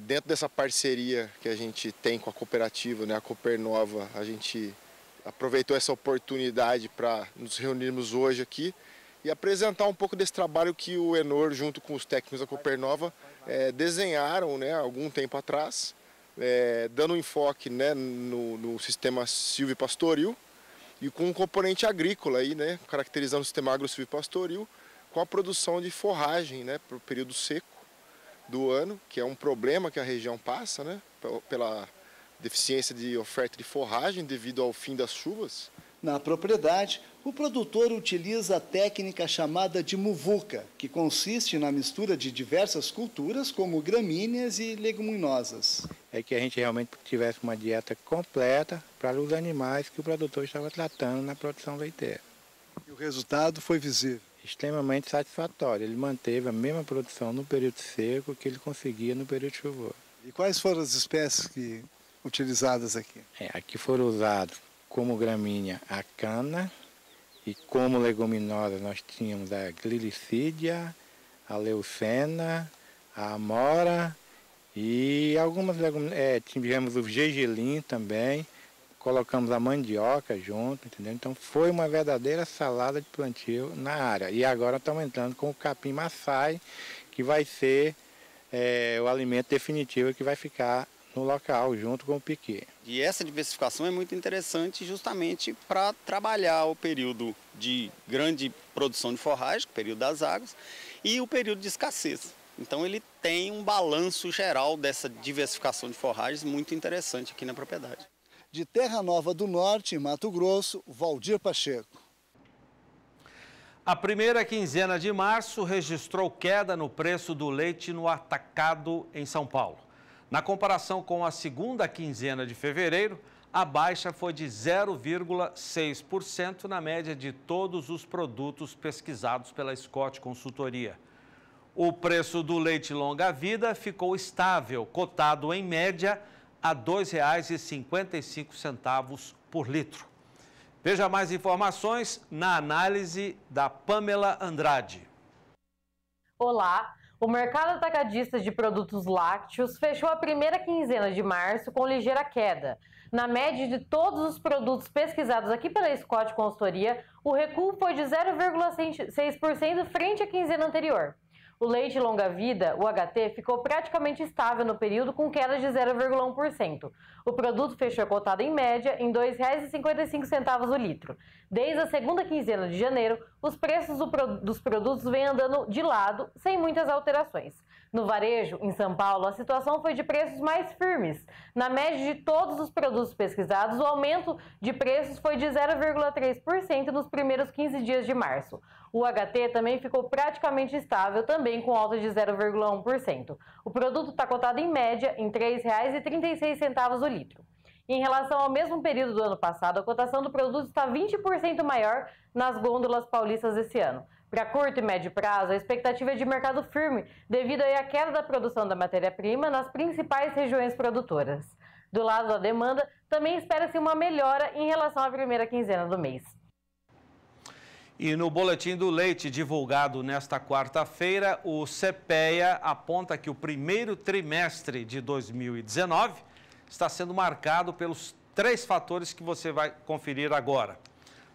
Dentro dessa parceria que a gente tem com a cooperativa, né, a Copernova, a gente aproveitou essa oportunidade para nos reunirmos hoje aqui e apresentar um pouco desse trabalho que o Enor, junto com os técnicos da Copernova, desenharam, né, algum tempo atrás, dando um enfoque, né, no sistema silvipastoril e com um componente agrícola, aí, né, caracterizando o sistema agro-silvipastoril com a produção de forragem, né, para o período seco do ano, que é um problema que a região passa, né, pela deficiência de oferta de forragem devido ao fim das chuvas. Na propriedade, o produtor utiliza a técnica chamada de muvuca, que consiste na mistura de diversas culturas, como gramíneas e leguminosas. é que a gente realmente tivesse uma dieta completa para os animais que o produtor estava tratando na produção leiteira. E o resultado foi visível? Extremamente satisfatório. Ele manteve a mesma produção no período seco que ele conseguia no período chuvoso. E quais foram as espécies utilizadas aqui? Aqui foram usados como gramínea a cana e como leguminosa nós tínhamos a glicídia, a leucena, a amora e algumas leguminosas, tivemos o gergelim também, colocamos a mandioca junto, entendeu? Então foi uma verdadeira salada de plantio na área. E agora estamos entrando com o capim maçai, que vai ser o alimento definitivo que vai ficar no local, junto com o piquê. E essa diversificação é muito interessante justamente para trabalhar o período de grande produção de forragem, o período das águas, e o período de escassez. Então ele tem um balanço geral dessa diversificação de forragens muito interessante aqui na propriedade. De Terra Nova do Norte, em Mato Grosso, Valdir Pacheco. A primeira quinzena de março registrou queda no preço do leite no atacado em São Paulo. Na comparação com a segunda quinzena de fevereiro, a baixa foi de 0,6% na média de todos os produtos pesquisados pela Scott Consultoria. O preço do leite longa-vida ficou estável, cotado em média a R$ 2,55 por litro. Veja mais informações na análise da Pamela Andrade. Olá! O mercado atacadista de produtos lácteos fechou a primeira quinzena de março com ligeira queda. Na média de todos os produtos pesquisados aqui pela Scott Consultoria, o recuo foi de 0,6% frente à quinzena anterior. O leite longa-vida, o HT, ficou praticamente estável no período com queda de 0,1%. O produto fechou cotado em média em R$ 2,55 o litro. Desde a segunda quinzena de janeiro, os preços dos produtos vêm andando de lado, sem muitas alterações. No varejo, em São Paulo, a situação foi de preços mais firmes. Na média de todos os produtos pesquisados, o aumento de preços foi de 0,3% nos primeiros 15 dias de março. O HT também ficou praticamente estável, também com alta de 0,1%. O produto está cotado em média em R$ 3,36 o litro. Em relação ao mesmo período do ano passado, a cotação do produto está 20% maior nas gôndolas paulistas esse ano. Para curto e médio prazo, a expectativa é de mercado firme, devido à queda da produção da matéria-prima nas principais regiões produtoras. Do lado da demanda, também espera-se uma melhora em relação à primeira quinzena do mês. E no Boletim do Leite, divulgado nesta quarta-feira, o CPEA aponta que o primeiro trimestre de 2019 está sendo marcado pelos 3 fatores que você vai conferir agora.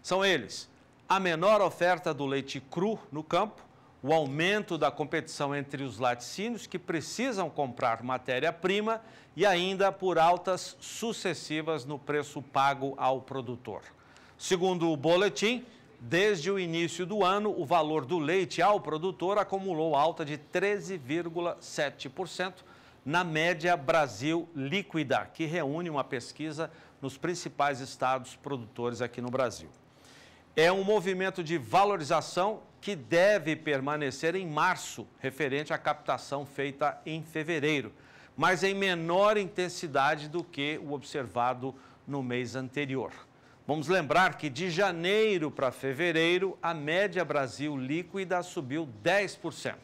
São eles: a menor oferta do leite cru no campo, o aumento da competição entre os laticínios que precisam comprar matéria-prima e ainda por altas sucessivas no preço pago ao produtor. Segundo o boletim, desde o início do ano, o valor do leite ao produtor acumulou alta de 13,7% na média Brasil líquida, que reúne uma pesquisa nos principais estados produtores aqui no Brasil. É um movimento de valorização que deve permanecer em março, referente à captação feita em fevereiro, mas em menor intensidade do que o observado no mês anterior. Vamos lembrar que de janeiro para fevereiro, a média Brasil líquida subiu 10%.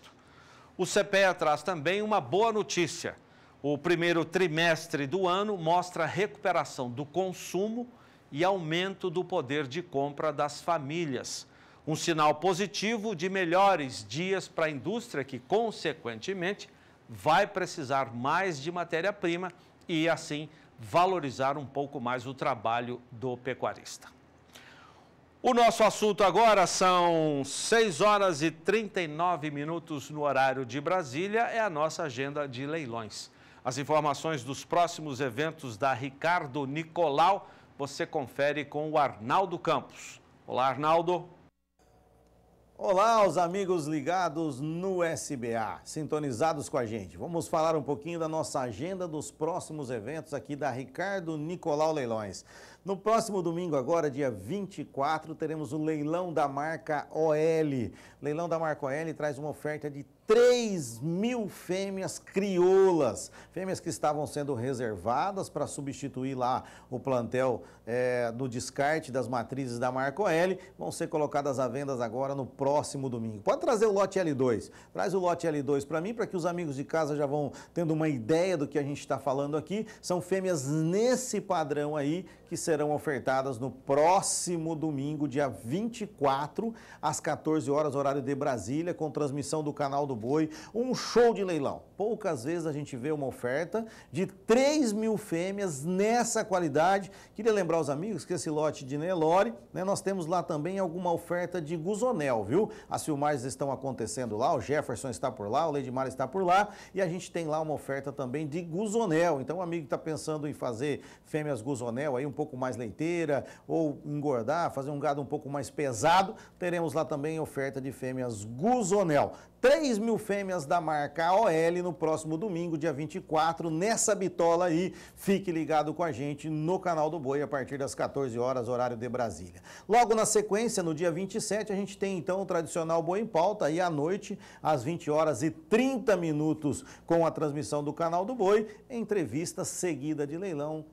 O CPEA traz também uma boa notícia. O primeiro trimestre do ano mostra recuperação do consumo e aumento do poder de compra das famílias. Um sinal positivo de melhores dias para a indústria que, consequentemente, vai precisar mais de matéria-prima e, assim, valorizar um pouco mais o trabalho do pecuarista. O nosso assunto agora são 6h39 no horário de Brasília, é a nossa agenda de leilões. As informações dos próximos eventos da Ricardo Nicolau, você confere com o Arnaldo Campos. Olá, Arnaldo. Olá, os amigos ligados no SBA, sintonizados com a gente. Vamos falar um pouquinho da nossa agenda dos próximos eventos aqui da Ricardo Nicolau Leilões. No próximo domingo agora, dia 24, teremos o leilão da marca OL. O leilão da marca OL traz uma oferta de 3.000 fêmeas crioulas, fêmeas que estavam sendo reservadas para substituir lá o plantel do descarte das matrizes da marca OL, vão ser colocadas à venda agora no próximo domingo. Pode trazer o lote L2, traz o lote L2 para mim, para que os amigos de casa já vão tendo uma ideia do que a gente está falando aqui. São fêmeas nesse padrão aí, que serão ofertadas no próximo domingo, dia 24, às 14 horas, horário de Brasília, com transmissão do canal do Boi, um show de leilão. Poucas vezes a gente vê uma oferta de 3.000 fêmeas nessa qualidade. Queria lembrar os amigos que esse lote de Nelore, né, nós temos lá também alguma oferta de Guzonel, viu? As filmagens estão acontecendo lá, o Jefferson está por lá, o Leidmar está por lá, e a gente tem lá uma oferta também de Guzonel. Então o amigo que está pensando em fazer fêmeas Guzonel aí um pouco mais leiteira, ou engordar, fazer um gado um pouco mais pesado, teremos lá também oferta de fêmeas Guzonel. 3.000 fêmeas da marca OL no próximo domingo, dia 24, nessa bitola aí. Fique ligado com a gente no canal do Boi a partir das 14 horas, horário de Brasília. Logo na sequência, no dia 27, a gente tem então o tradicional Boi em Pauta, aí à noite, às 20 horas e 30 minutos, com a transmissão do canal do Boi, entrevista seguida de leilão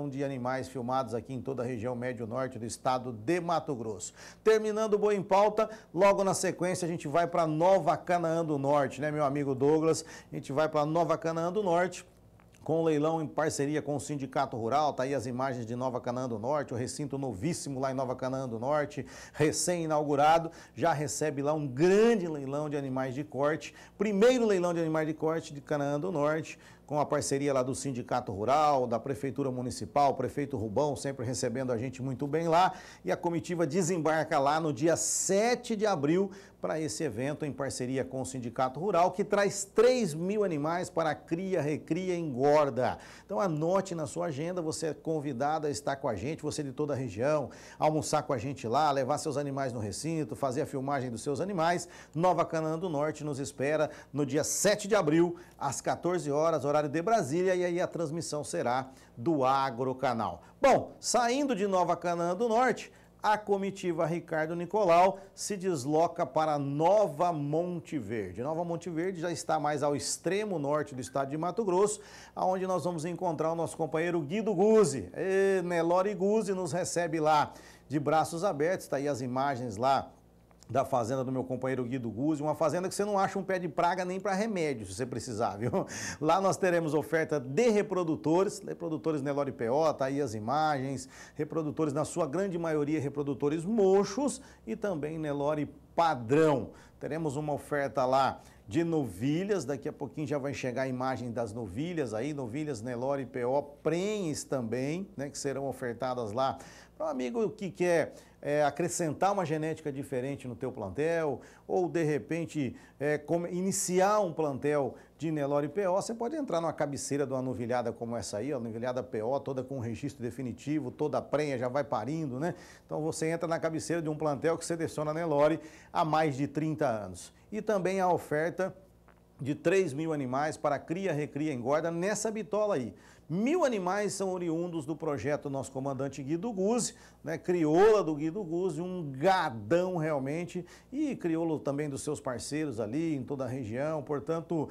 de animais filmados aqui em toda a região médio-norte do estado de Mato Grosso. Terminando o Boi em Pauta, logo na sequência a gente vai para Nova Canaã do Norte, né, meu amigo Douglas? A gente vai para Nova Canaã do Norte, com o leilão em parceria com o Sindicato Rural. Tá aí as imagens de Nova Canaã do Norte, o recinto novíssimo lá em Nova Canaã do Norte, recém-inaugurado, já recebe lá um grande leilão de animais de corte, primeiro leilão de animais de corte de Canaã do Norte, com a parceria lá do Sindicato Rural, da Prefeitura Municipal, o prefeito Rubão sempre recebendo a gente muito bem lá, e a comitiva desembarca lá no dia 7 de abril para esse evento em parceria com o Sindicato Rural, que traz 3.000 animais para cria, recria e engorda. Então anote na sua agenda, você é convidado a estar com a gente, você de toda a região, almoçar com a gente lá, levar seus animais no recinto, fazer a filmagem dos seus animais. Nova Canaã do Norte nos espera no dia 7 de abril, às 14 horas, horário de Brasília, e aí a transmissão será do Agrocanal. Bom, saindo de Nova Canaã do Norte, a comitiva Ricardo Nicolau se desloca para Nova Monte Verde. Nova Monte Verde já está mais ao extremo norte do estado de Mato Grosso, onde nós vamos encontrar o nosso companheiro Guido Guzzi. Nelore Guzzi nos recebe lá de braços abertos, está aí as imagens lá da fazenda do meu companheiro Guido Guzzi, uma fazenda que você não acha um pé de praga nem para remédio, se você precisar, viu? Lá nós teremos oferta de reprodutores Nelore PO, tá aí as imagens, reprodutores na sua grande maioria, reprodutores mochos e também Nelore padrão. Teremos uma oferta lá de novilhas, daqui a pouquinho já vai chegar a imagem das novilhas aí, novilhas Nelore PO, prenhes também, né, que serão ofertadas lá para um amigo que quer acrescentar uma genética diferente no teu plantel, ou de repente iniciar um plantel de Nelore PO, você pode entrar numa cabeceira de uma novilhada como essa aí, a novilhada PO, toda com registro definitivo, toda a prenha já vai parindo, né? Então você entra na cabeceira de um plantel que seleciona Nelore há mais de 30 anos. E também a oferta de 3.000 animais para cria, recria e engorda nessa bitola aí. 1.000 animais são oriundos do projeto nosso comandante Guido Guzzi, né? Crioula do Guido Guzzi, um gadão realmente, e crioulo também dos seus parceiros ali em toda a região, portanto,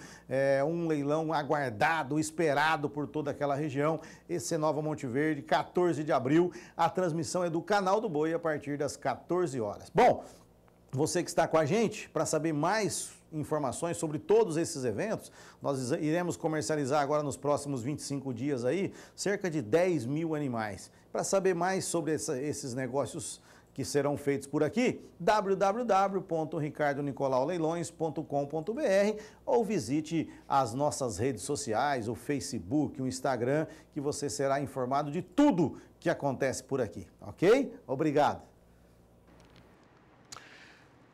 um leilão aguardado, esperado por toda aquela região. Esse é Nova Monte Verde, 14 de abril, a transmissão é do Canal do Boi a partir das 14 horas. Bom, você que está com a gente, para saber mais informações sobre todos esses eventos, nós iremos comercializar agora nos próximos 25 dias aí, cerca de 10.000 animais. Para saber mais sobre esses negócios que serão feitos por aqui, www.ricardonicolauleilões.com.br ou visite as nossas redes sociais, o Facebook, o Instagram, que você será informado de tudo que acontece por aqui, ok? Obrigado.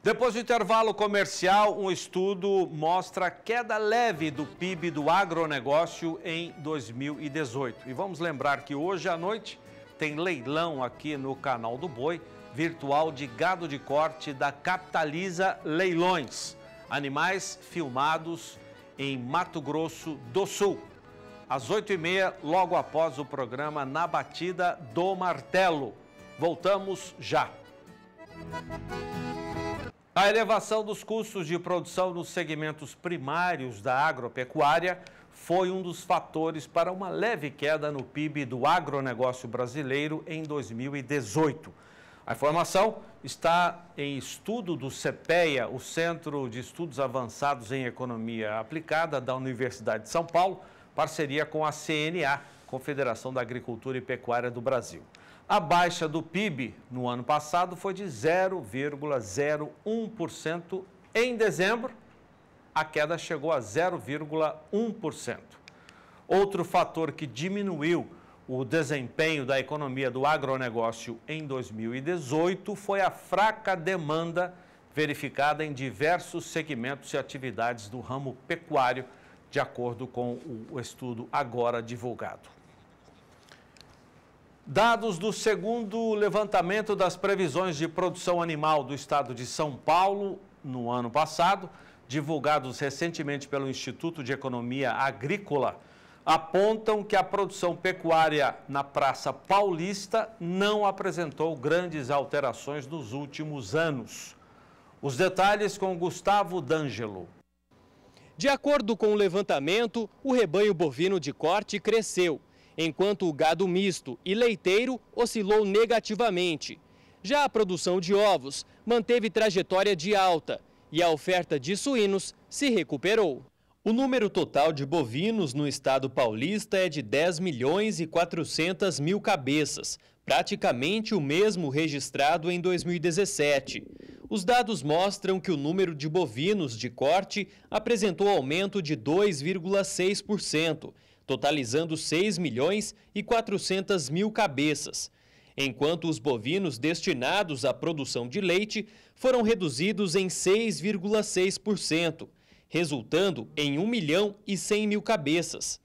Depois do intervalo comercial, um estudo mostra queda leve do PIB do agronegócio em 2018. E vamos lembrar que hoje à noite tem leilão aqui no Canal do Boi, virtual de gado de corte da Capitaliza Leilões. Animais filmados em Mato Grosso do Sul. às 8h30, logo após o programa Na Batida do Martelo. Voltamos já. A elevação dos custos de produção nos segmentos primários da agropecuária foi um dos fatores para uma leve queda no PIB do agronegócio brasileiro em 2018. A informação está em estudo do CPEA, o Centro de Estudos Avançados em Economia Aplicada da Universidade de São Paulo, parceria com a CNA, Confederação da Agricultura e Pecuária do Brasil. A baixa do PIB no ano passado foi de 0,01%. Em dezembro, a queda chegou a 0,1%. Outro fator que diminuiu o desempenho da economia do agronegócio em 2018 foi a fraca demanda verificada em diversos segmentos e atividades do ramo pecuário, de acordo com o estudo agora divulgado. Dados do segundo levantamento das previsões de produção animal do estado de São Paulo no ano passado, divulgados recentemente pelo Instituto de Economia Agrícola, apontam que a produção pecuária na Praça Paulista não apresentou grandes alterações nos últimos anos. Os detalhes com Gustavo D'Angelo. De acordo com o levantamento, o rebanho bovino de corte cresceu, enquanto o gado misto e leiteiro oscilou negativamente. Já a produção de ovos manteve trajetória de alta e a oferta de suínos se recuperou. O número total de bovinos no estado paulista é de 10.400.000 cabeças, praticamente o mesmo registrado em 2017. Os dados mostram que o número de bovinos de corte apresentou aumento de 2,6%, totalizando 6.400.000 cabeças, enquanto os bovinos destinados à produção de leite foram reduzidos em 6,6%, resultando em 1.100.000 cabeças.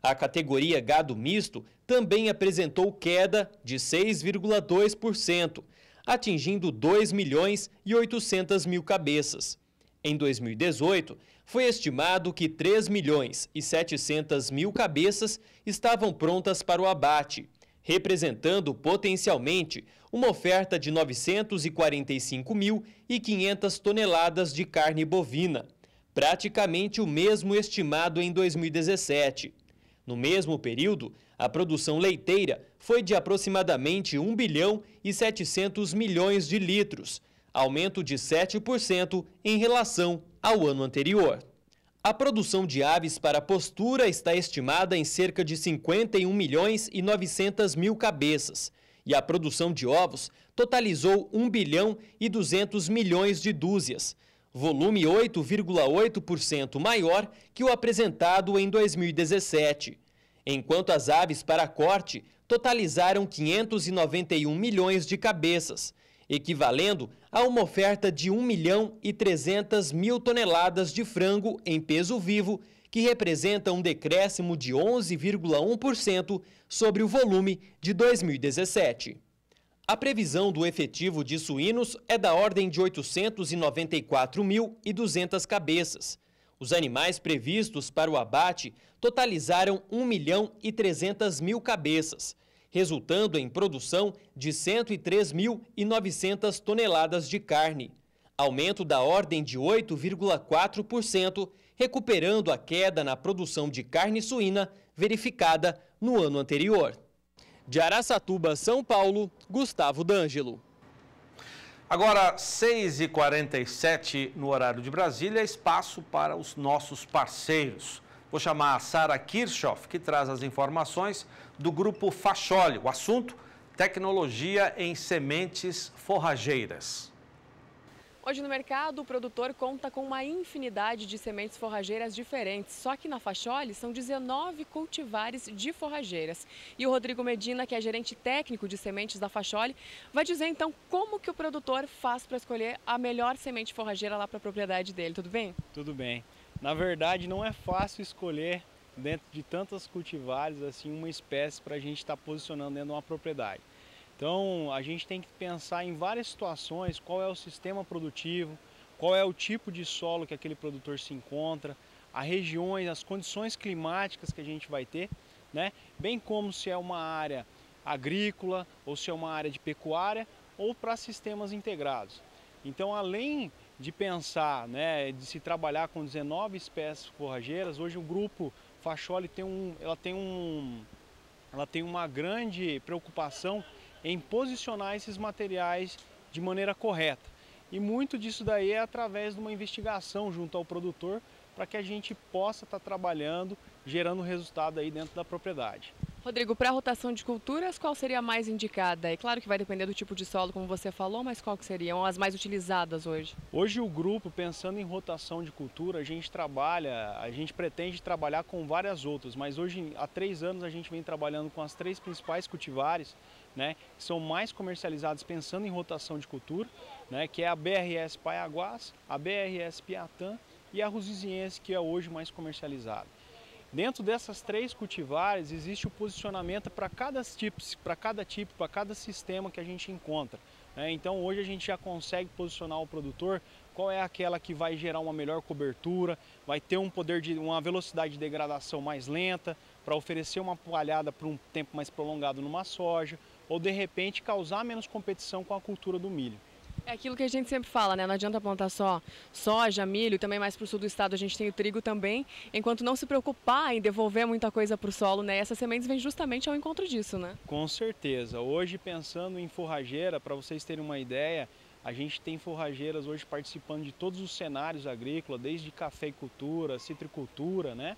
A categoria gado misto também apresentou queda de 6,2%, atingindo 2.800.000 cabeças. Em 2018, foi estimado que 3.700.000 cabeças estavam prontas para o abate, representando potencialmente uma oferta de 945.500 toneladas de carne bovina, praticamente o mesmo estimado em 2017. No mesmo período, a produção leiteira foi de aproximadamente 1,7 bilhão de litros, aumento de 7% em relação ao ano anterior. A produção de aves para postura está estimada em cerca de 51.900.000 cabeças e a produção de ovos totalizou 1,2 bilhão de dúzias, volume 8,8% maior que o apresentado em 2017, enquanto as aves para corte totalizaram 591 milhões de cabeças, equivalendo a uma oferta de 1.300.000 toneladas de frango em peso vivo, que representa um decréscimo de 11,1% sobre o volume de 2017. A previsão do efetivo de suínos é da ordem de 894.200 cabeças. Os animais previstos para o abate totalizaram 1.300.000 cabeças, resultando em produção de 103.900 toneladas de carne, aumento da ordem de 8,4%, recuperando a queda na produção de carne suína verificada no ano anterior. De Araçatuba, São Paulo, Gustavo D'Angelo. Agora, 6h47 no horário de Brasília, espaço para os nossos parceiros. Vou chamar a Sara Kirchhoff, que traz as informações do Grupo Facholi. O assunto, tecnologia em sementes forrageiras. Hoje no mercado, o produtor conta com uma infinidade de sementes forrageiras diferentes. Só que na Facholi são 19 cultivares de forrageiras. E o Rodrigo Medina, que é gerente técnico de sementes da Facholi, vai dizer então como que o produtor faz para escolher a melhor semente forrageira lá para a propriedade dele. Tudo bem? Tudo bem. Na verdade, não é fácil escolher dentro de tantas cultivares assim uma espécie para a gente estar posicionando dentro de uma propriedade. Então, a gente tem que pensar em várias situações, qual é o sistema produtivo, qual é o tipo de solo que aquele produtor se encontra, a regiões, as condições climáticas que a gente vai ter, né? Bem como se é uma área agrícola ou se é uma área de pecuária ou para sistemas integrados. Então, além de pensar, né, de se trabalhar com 19 espécies forrageiras, hoje o grupo Facholi ela tem uma grande preocupação em posicionar esses materiais de maneira correta. E muito disso daí é através de uma investigação junto ao produtor para que a gente possa estar trabalhando, gerando resultado aí dentro da propriedade. Rodrigo, para a rotação de culturas, qual seria a mais indicada? É claro que vai depender do tipo de solo, como você falou, mas qual que seriam as mais utilizadas hoje? Hoje o grupo, pensando em rotação de cultura, a gente pretende trabalhar com várias outras, mas hoje há 3 anos a gente vem trabalhando com as 3 principais cultivares, né, que são mais comercializadas pensando em rotação de cultura, né, que é a BRS Paiaguás, a BRS Piatã e a Rusiziense, que é hoje mais comercializada. Dentro dessas 3 cultivares existe o posicionamento para cada sistema que a gente encontra, né? Então hoje a gente já consegue posicionar o produtor qual é aquela que vai gerar uma melhor cobertura, vai ter uma velocidade de degradação mais lenta, para oferecer uma palhada por um tempo mais prolongado numa soja, ou de repente causar menos competição com a cultura do milho. É aquilo que a gente sempre fala, né? Não adianta plantar só soja, milho, também mais para o sul do estado a gente tem o trigo também, enquanto não se preocupar em devolver muita coisa para o solo, né? Essas sementes vêm justamente ao encontro disso, né? Com certeza. Hoje, pensando em forrageira, para vocês terem uma ideia, a gente tem forrageiras hoje participando de todos os cenários agrícolas, desde cafeicultura, citricultura, né?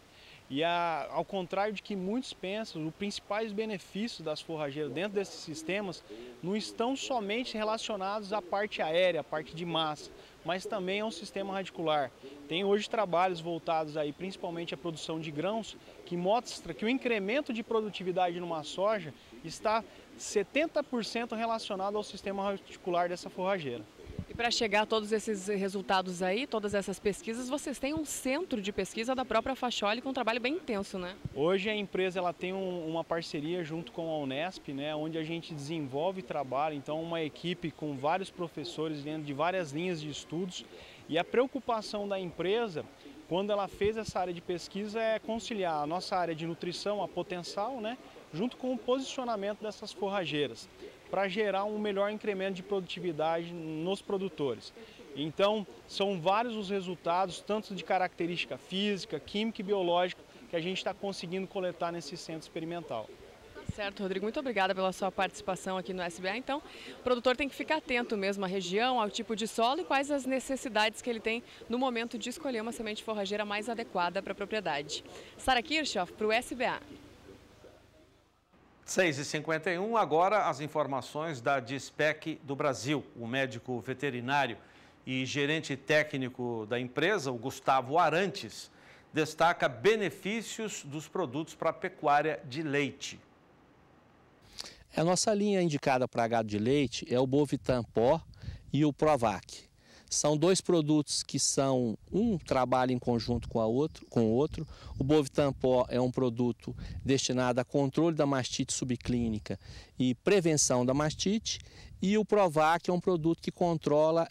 E ao contrário de que muitos pensam, os principais benefícios das forrageiras dentro desses sistemas não estão somente relacionados à parte aérea, à parte de massa, mas também ao sistema radicular. Tem hoje trabalhos voltados aí principalmente à produção de grãos, que mostra que o incremento de produtividade numa soja está 70% relacionado ao sistema radicular dessa forrageira. E para chegar a todos esses resultados aí, todas essas pesquisas, vocês têm um centro de pesquisa da própria Facholi com um trabalho bem intenso, né? Hoje a empresa ela tem uma parceria junto com a Unesp, né, onde a gente desenvolve trabalho, então uma equipe com vários professores dentro de várias linhas de estudos. E a preocupação da empresa, quando ela fez essa área de pesquisa, é conciliar a nossa área de nutrição, a Potencial, né, junto com o posicionamento dessas forrageiras, para gerar um melhor incremento de produtividade nos produtores. Então, são vários os resultados, tanto de característica física, química e biológica, que a gente está conseguindo coletar nesse centro experimental. Certo, Rodrigo, muito obrigada pela sua participação aqui no SBA. Então, o produtor tem que ficar atento mesmo à região, ao tipo de solo e quais as necessidades que ele tem no momento de escolher uma semente forrageira mais adequada para a propriedade. Sara Kirchhoff, para o SBA. 6h51, agora as informações da Dispec do Brasil. O médico veterinário e gerente técnico da empresa, o Gustavo Arantes, destaca benefícios dos produtos para a pecuária de leite. A nossa linha indicada para gado de leite é o Bovitan Pó e o Provac. São 2 produtos que trabalham em conjunto com o outro. O Bovitan Pó é um produto destinado a controle da mastite subclínica e prevenção da mastite. E o Provac é um produto que controla,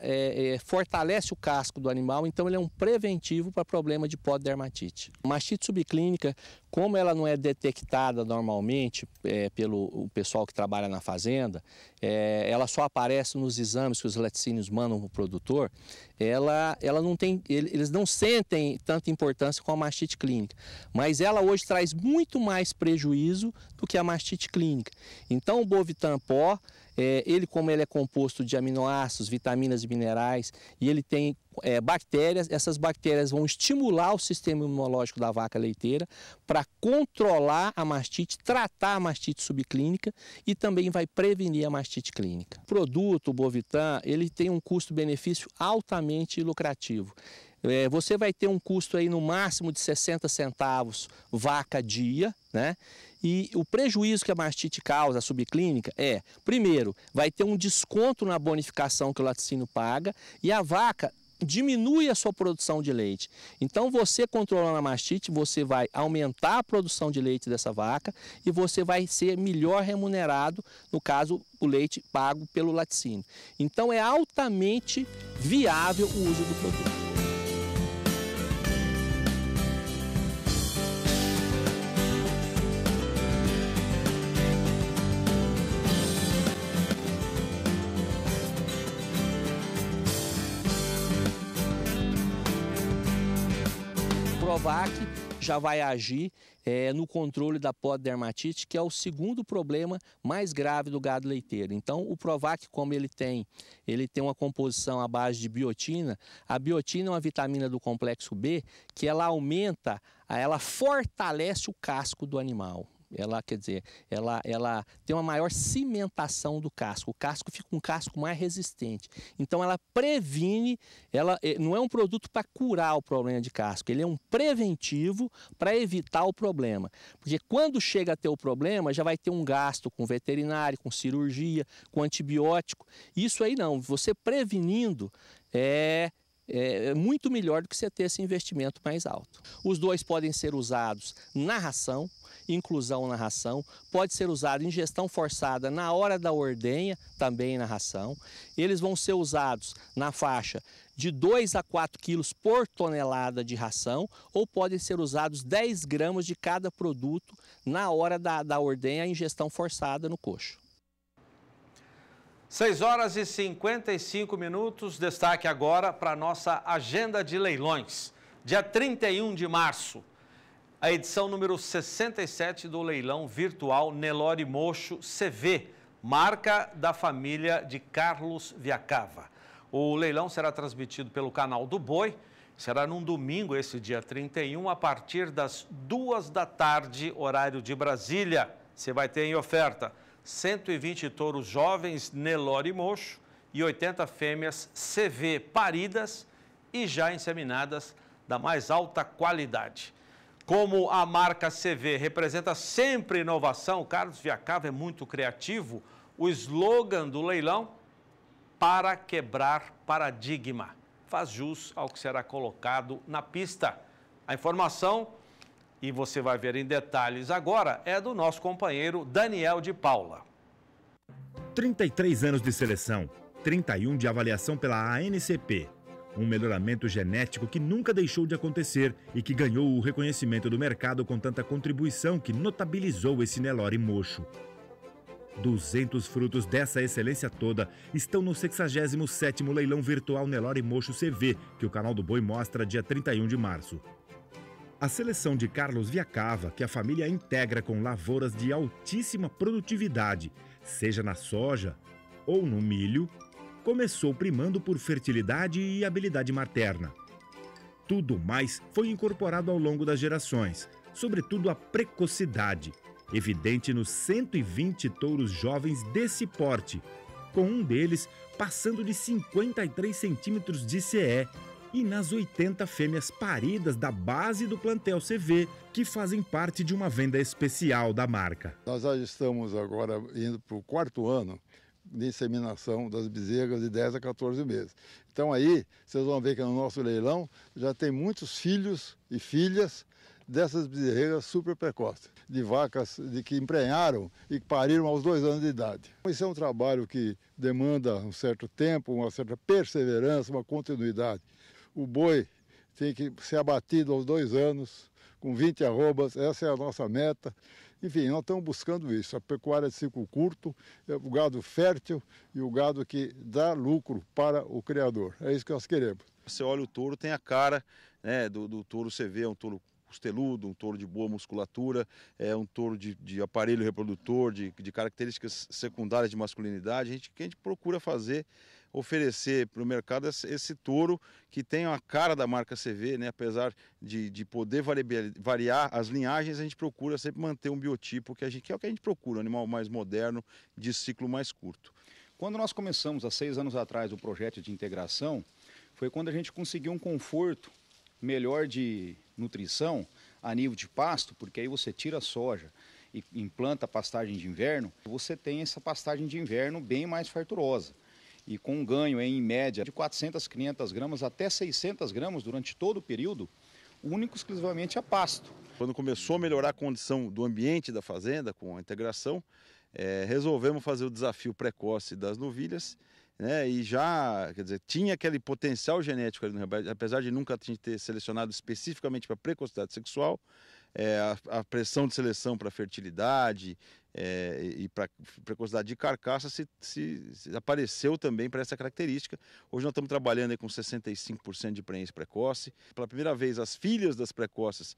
fortalece o casco do animal, então ele é um preventivo para problema de pododermatite. A mastite subclínica, como ela não é detectada normalmente pelo pessoal que trabalha na fazenda, ela só aparece nos exames que os laticínios mandam para o produtor, eles não sentem tanta importância com a mastite clínica, mas ela hoje traz muito mais prejuízo do que a mastite clínica. Então o Bovitan Pó, como ele é composto de aminoácidos, vitaminas e minerais, e ele tem bactérias, essas bactérias vão estimular o sistema imunológico da vaca leiteira para controlar a mastite, tratar a mastite subclínica e também vai prevenir a mastite clínica. O produto, o Bovitan, ele tem um custo-benefício altamente lucrativo. Você vai ter um custo aí no máximo de 60 centavos vaca dia, né? E o prejuízo que a mastite causa, a subclínica, primeiro, vai ter um desconto na bonificação que o laticínio paga e a vaca diminui a sua produção de leite. Então, você controlando a mastite, você vai aumentar a produção de leite dessa vaca e você vai ser melhor remunerado, no caso, o leite pago pelo laticínio. Então, é altamente viável o uso do produto. Provac já vai agir no controle da pododermatite, que é o segundo problema mais grave do gado leiteiro. Então, o Provac, como ele tem uma composição à base de biotina. A biotina é uma vitamina do complexo B que ela fortalece o casco do animal. Ela tem uma maior cimentação do casco. O casco fica um casco mais resistente. Então ela previne, não é um produto para curar o problema de casco, ele é um preventivo para evitar o problema. Porque quando chega a ter o problema, já vai ter um gasto com veterinário, com cirurgia, com antibiótico. Isso aí não, você prevenindo é muito melhor do que você ter esse investimento mais alto. Os dois podem ser usados na ração, inclusão na ração, pode ser usado em ingestão forçada na hora da ordenha, também na ração. Eles vão ser usados na faixa de 2 a 4 quilos por tonelada de ração, ou podem ser usados 10 gramas de cada produto na hora da ordenha, a ingestão forçada no coxo. 6 horas e 55 minutos, destaque agora para a nossa agenda de leilões. Dia 31 de março, a edição número 67 do leilão virtual Nelore Mocho CV, marca da família de Carlos Viacava. O leilão será transmitido pelo canal do Boi, será num domingo, esse dia 31, a partir das 2 da tarde, horário de Brasília. Você vai ter em oferta 120 touros jovens Nelore Mocho e 80 fêmeas CV paridas e já inseminadas da mais alta qualidade. Como a marca CV representa sempre inovação, Carlos Viacava é muito criativo, o slogan do leilão, para quebrar paradigma, faz jus ao que será colocado na pista. A informação, e você vai ver em detalhes agora, é do nosso companheiro Daniel de Paula. 33 anos de seleção, 31 de avaliação pela ANCP. Um melhoramento genético que nunca deixou de acontecer e que ganhou o reconhecimento do mercado com tanta contribuição que notabilizou esse Nelore Mocho. 200 frutos dessa excelência toda estão no 67º leilão virtual Nelore Mocho CV, que o canal do Boi mostra dia 31 de março. A seleção de Carlos Viacava, que a família integra com lavouras de altíssima produtividade, seja na soja ou no milho, começou primando por fertilidade e habilidade materna. Tudo mais foi incorporado ao longo das gerações, sobretudo a precocidade, evidente nos 120 touros jovens desse porte, com um deles passando de 53 centímetros de CE, e nas 80 fêmeas paridas da base do plantel CV, que fazem parte de uma venda especial da marca. Nós já estamos agora indo para o 4º ano de inseminação das bezerras de 10 a 14 meses. Então aí, vocês vão ver que no nosso leilão já tem muitos filhos e filhas dessas bezerras super precoces, de vacas que emprenharam e que pariram aos 2 anos de idade. Isso é um trabalho que demanda um certo tempo, uma certa perseverança, uma continuidade. O boi tem que ser abatido aos 2 anos, com 20 arrobas, essa é a nossa meta. Enfim, nós estamos buscando isso, a pecuária de ciclo curto, o gado fértil e o gado que dá lucro para o criador. É isso que nós queremos. Você olha o touro, tem a cara, né, do touro CV, é um touro costeludo, um touro de boa musculatura, é um touro de aparelho reprodutor, de características secundárias de masculinidade. O que a gente procura fazer, oferecer para o mercado esse touro que tem a cara da marca CV, né? Apesar de poder variar as linhagens, a gente procura sempre manter um biotipo que é o que a gente procura, um animal mais moderno, de ciclo mais curto. Quando nós começamos há 6 anos atrás o projeto de integração, foi quando a gente conseguiu um conforto melhor de nutrição a nível de pasto, porque aí você tira a soja e implanta a pastagem de inverno, você tem essa pastagem de inverno bem mais farturosa e com um ganho em média de 400, 500 gramas até 600 gramas durante todo o período, único exclusivamente a pasto. Quando começou a melhorar a condição do ambiente da fazenda com a integração, resolvemos fazer o desafio precoce das novilhas, né, e já, quer dizer, tinha aquele potencial genético ali no rebanho, apesar de nunca ter selecionado especificamente para precocidade sexual, a pressão de seleção para fertilidade, e para precocidade de carcaça se apareceu também para essa característica. Hoje nós estamos trabalhando aí com 65% de prenhez precoce. Pela primeira vez, as filhas das precoces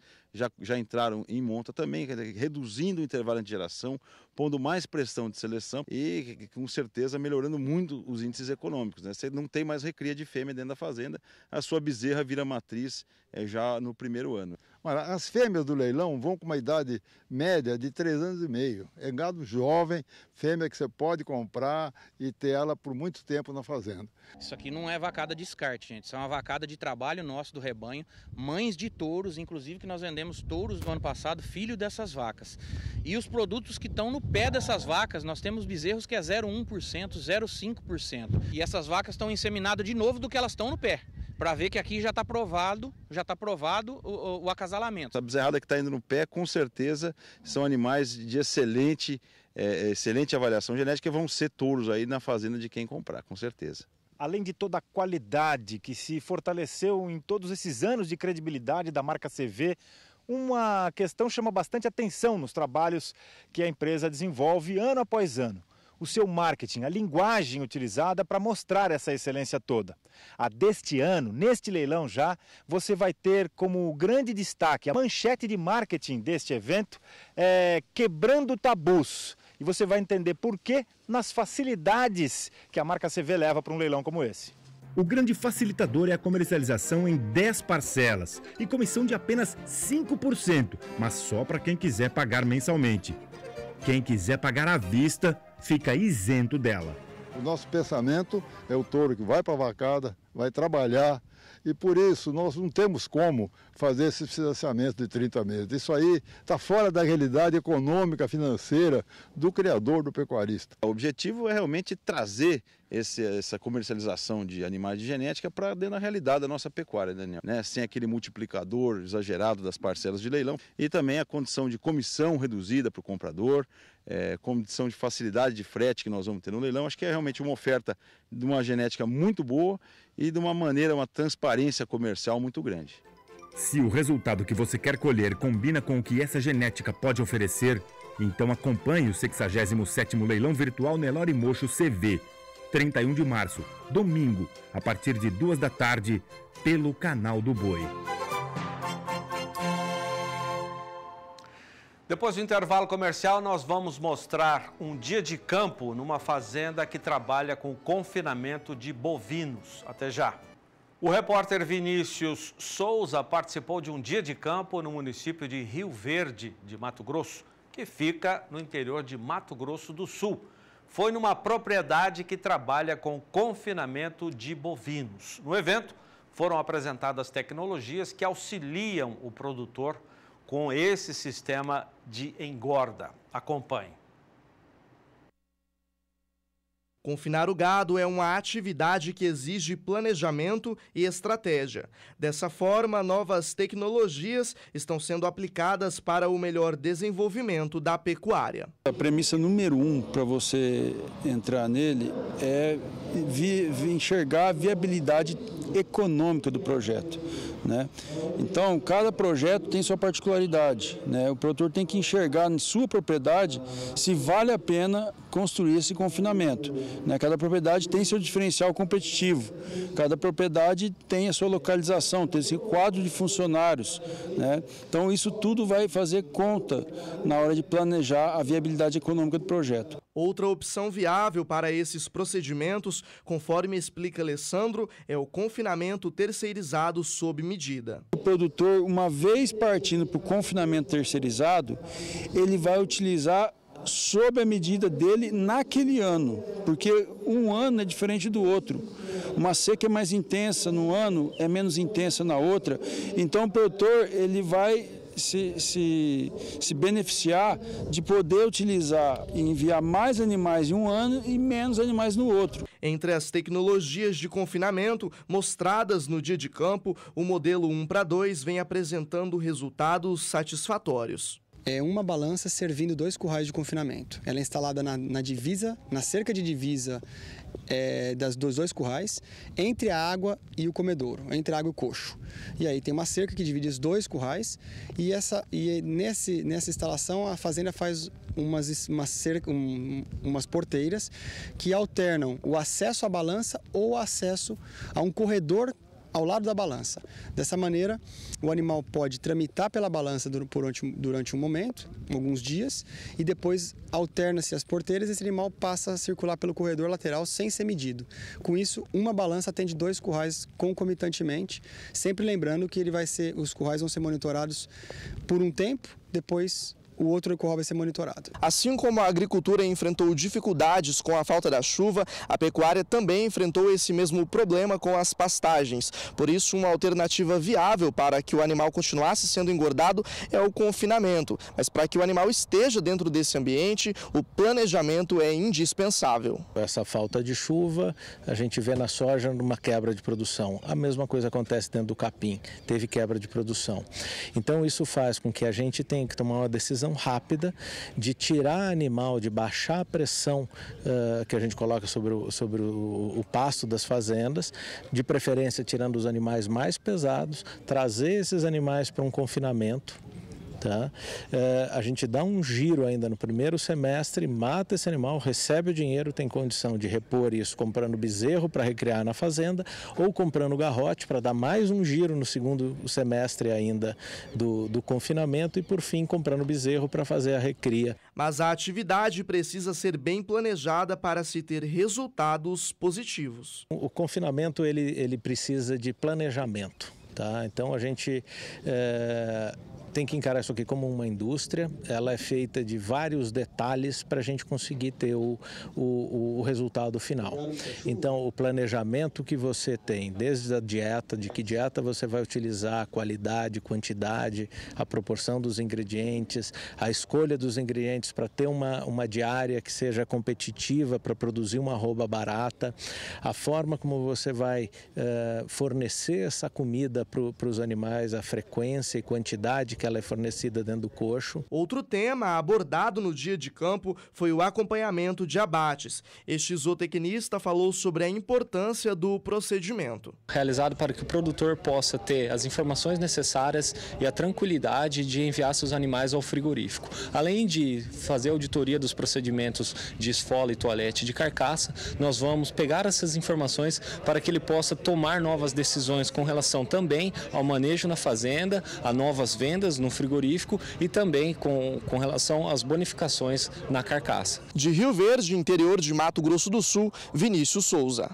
já entraram em monta também, reduzindo o intervalo de geração, pondo mais pressão de seleção e, com certeza, melhorando muito os índices econômicos, né? Você não tem mais recria de fêmea dentro da fazenda, a sua bezerra vira matriz já no primeiro ano. Olha, as fêmeas do leilão vão com uma idade média de 3 anos e meio. É gado jovem, fêmea que você pode comprar e ter ela por muito tempo na fazenda. Isso aqui não é vacada de descarte, gente. Isso é uma vacada de trabalho nosso do rebanho. Mães de touros, inclusive que nós vendemos touros do ano passado, filho dessas vacas. E os produtos que estão no pé dessas vacas, nós temos bezerros que é 0,1%, 0,5%. E essas vacas estão inseminadas de novo do que elas estão no pé, para ver que aqui já está provado o acasalamento. A bezerrada que está indo no pé, com certeza, são animais de excelente avaliação genética e vão ser touros aí na fazenda de quem comprar, com certeza. Além de toda a qualidade que se fortaleceu em todos esses anos de credibilidade da marca CV, uma questão chama bastante atenção nos trabalhos que a empresa desenvolve ano após ano. O seu marketing, a linguagem utilizada para mostrar essa excelência toda. A deste ano, neste leilão já, você vai ter como grande destaque a manchete de marketing deste evento, Quebrando Tabus. E você vai entender por quê nas facilidades que a marca CV leva para um leilão como esse. O grande facilitador é a comercialização em 10 parcelas e comissão de apenas 5%, mas só para quem quiser pagar mensalmente. Quem quiser pagar à vista, fica isento dela. O nosso pensamento é o touro que vai para a vacada, vai trabalhar, e por isso nós não temos como fazer esse financiamento de 30 meses. Isso aí está fora da realidade econômica, financeira do criador, do pecuarista. O objetivo é realmente trazer essa comercialização de animais de genética para dentro da realidade da nossa pecuária, Daniel, né? Sem aquele multiplicador exagerado das parcelas de leilão e também a condição de comissão reduzida para o comprador, condição de facilidade de frete que nós vamos ter no leilão. Acho que é realmente uma oferta de uma genética muito boa e de uma transparência comercial muito grande. Se o resultado que você quer colher combina com o que essa genética pode oferecer, então acompanhe o 67º Leilão Virtual Nelore Mocho CV, 31 de março, domingo, a partir de 2 da tarde, pelo Canal do Boi. Depois do intervalo comercial, nós vamos mostrar um dia de campo numa fazenda que trabalha com confinamento de bovinos. Até já. O repórter Vinícius Souza participou de um dia de campo no município de Rio Verde, de Mato Grosso, que fica no interior de Mato Grosso do Sul. Foi numa propriedade que trabalha com confinamento de bovinos. No evento, foram apresentadas tecnologias que auxiliam o produtor com esse sistema de engorda. Acompanhe. Confinar o gado é uma atividade que exige planejamento e estratégia. Dessa forma, novas tecnologias estão sendo aplicadas para o melhor desenvolvimento da pecuária. A premissa número 1 para você entrar nele é enxergar a viabilidade econômica do projeto, né? Então, cada projeto tem sua particularidade, né? O produtor tem que enxergar em sua propriedade se vale a pena construir esse confinamento, né? Cada propriedade tem seu diferencial competitivo, cada propriedade tem a sua localização, tem esse quadro de funcionários, né? Então, isso tudo vai fazer conta na hora de planejar a viabilidade econômica do projeto. Outra opção viável para esses procedimentos, conforme explica Alessandro, é o confinamento terceirizado sob medida. O produtor, uma vez partindo para o confinamento terceirizado, ele vai utilizar sob a medida dele naquele ano, porque um ano é diferente do outro. Uma seca é mais intensa no ano, é menos intensa na outra. Então o produtor ele vai se beneficiar de poder utilizar e enviar mais animais em um ano e menos animais no outro. Entre as tecnologias de confinamento mostradas no dia de campo, o modelo 1:2 vem apresentando resultados satisfatórios. é uma balança servindo 2 currais de confinamento. Ela é instalada na divisa, na cerca de divisa dos 2 currais, entre a água e o comedouro, entre a água e o coxo. E aí tem uma cerca que divide os 2 currais e nessa instalação a fazenda faz umas porteiras que alternam o acesso à balança ou o acesso a um corredor ao lado da balança. Dessa maneira, o animal pode tramitar pela balança durante um momento, alguns dias, e depois alterna-se as porteiras e esse animal passa a circular pelo corredor lateral sem ser medido. Com isso, uma balança atende 2 currais concomitantemente, sempre lembrando que os currais vão ser monitorados por um tempo, depois o outro curral vai ser monitorado. Assim como a agricultura enfrentou dificuldades com a falta da chuva, a pecuária também enfrentou esse mesmo problema com as pastagens. Por isso, uma alternativa viável para que o animal continuasse sendo engordado é o confinamento. Mas para que o animal esteja dentro desse ambiente, o planejamento é indispensável. Essa falta de chuva, a gente vê na soja uma quebra de produção. A mesma coisa acontece dentro do capim, teve quebra de produção. Então isso faz com que a gente tenha que tomar uma decisão rápida de tirar animal, de baixar a pressão que a gente coloca sobre o pasto das fazendas, de preferência tirando os animais mais pesados, trazer esses animais para um confinamento. Tá? A gente dá um giro ainda no primeiro semestre, mata esse animal, recebe o dinheiro, tem condição de repor isso comprando bezerro para recriar na fazenda ou comprando garrote para dar mais um giro no segundo semestre ainda do confinamento e por fim comprando bezerro para fazer a recria. Mas a atividade precisa ser bem planejada para se ter resultados positivos. O confinamento ele precisa de planejamento. Tá? Então a gente tem que encarar isso aqui como uma indústria, ela é feita de vários detalhes para a gente conseguir ter o resultado final. Então o planejamento que você tem, desde a dieta, de que dieta você vai utilizar, qualidade, quantidade, a proporção dos ingredientes, a escolha dos ingredientes para ter uma diária que seja competitiva para produzir uma arroba barata, a forma como você vai fornecer essa comida para os animais, a frequência e quantidade que ela é fornecida dentro do coxo. Outro tema abordado no dia de campo foi o acompanhamento de abates. Este zootecnista falou sobre a importância do procedimento. Realizado para que o produtor possa ter as informações necessárias e a tranquilidade de enviar seus animais ao frigorífico. Além de fazer a auditoria dos procedimentos de esfola e toalete de carcaça, nós vamos pegar essas informações para que ele possa tomar novas decisões com relação também ao manejo na fazenda, a novas vendas no frigorífico e também com relação às bonificações na carcaça. De Rio Verde, interior de Mato Grosso do Sul, Vinícius Souza.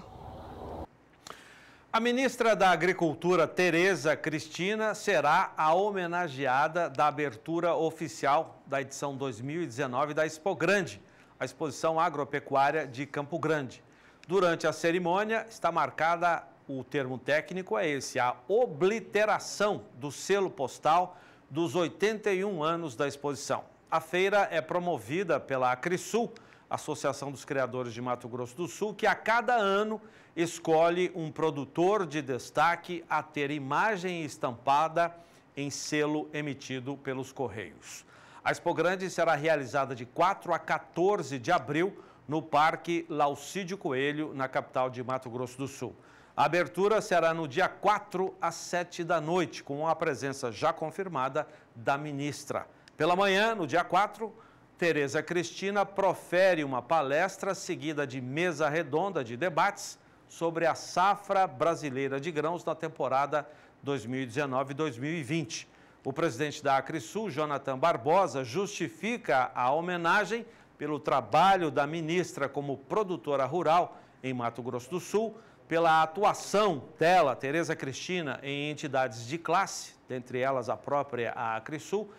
A ministra da Agricultura, Tereza Cristina, será a homenageada da abertura oficial da edição 2019 da Expo Grande, a exposição agropecuária de Campo Grande. Durante a cerimônia está marcada, o termo técnico é esse, a obliteração do selo postal dos 81 anos da exposição. A feira é promovida pela Acrisul, Associação dos Criadores de Mato Grosso do Sul, que a cada ano escolhe um produtor de destaque a ter imagem estampada em selo emitido pelos Correios. A Expo Grande será realizada de 4 a 14 de abril no Parque Laucídio Coelho, na capital de Mato Grosso do Sul. A abertura será no dia 4 às 7 da noite, com a presença já confirmada da ministra. Pela manhã, no dia 4, Tereza Cristina profere uma palestra seguida de mesa redonda de debates sobre a safra brasileira de grãos na temporada 2019-2020. O presidente da Acrisul, Jonathan Barbosa, justifica a homenagem pelo trabalho da ministra como produtora rural em Mato Grosso do Sul, pela atuação dela, Tereza Cristina, em entidades de classe, dentre elas a própria Acrisul,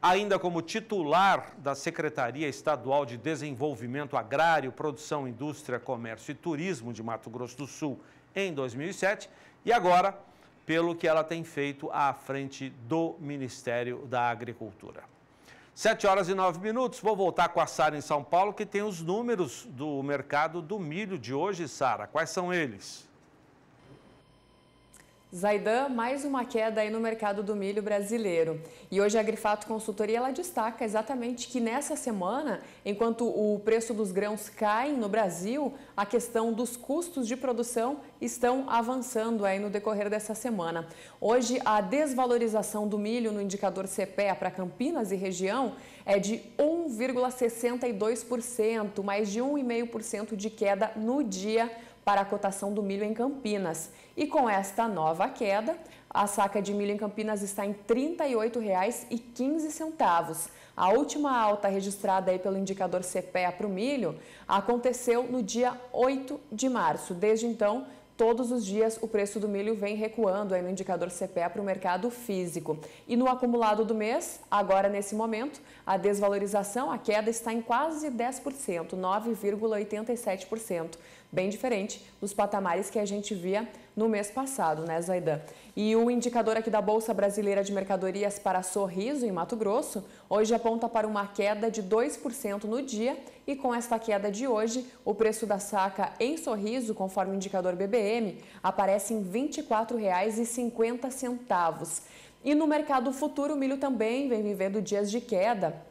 ainda como titular da Secretaria Estadual de Desenvolvimento Agrário, Produção, Indústria, Comércio e Turismo de Mato Grosso do Sul em 2007 e agora pelo que ela tem feito à frente do Ministério da Agricultura. 7h09, vou voltar com a Sara em São Paulo, que tem os números do mercado do milho de hoje, Sara. Quais são eles? Zaidan, mais uma queda aí no mercado do milho brasileiro. E hoje a Agrifato Consultoria ela destaca exatamente que nessa semana, enquanto o preço dos grãos cai no Brasil, a questão dos custos de produção estão avançando aí no decorrer dessa semana. Hoje a desvalorização do milho no indicador CPEA para Campinas e região é de 1,62%, mais de 1,5% de queda no dia para a cotação do milho em Campinas. E com esta nova queda, a saca de milho em Campinas está em R$ 38,15. A última alta registrada aí pelo indicador CPEA para o milho aconteceu no dia 8 de março. Desde então, todos os dias o preço do milho vem recuando aí no indicador CPEA para o mercado físico. E no acumulado do mês, agora nesse momento, a desvalorização, a queda está em quase 10%, 9,87%. Bem diferente dos patamares que a gente via no mês passado, né, Zaidan? E o indicador aqui da Bolsa Brasileira de Mercadorias para Sorriso, em Mato Grosso, hoje aponta para uma queda de 2% no dia e com esta queda de hoje, o preço da saca em Sorriso, conforme o indicador BBM, aparece em R$ 24,50. E no mercado futuro, o milho também vem vivendo dias de queda.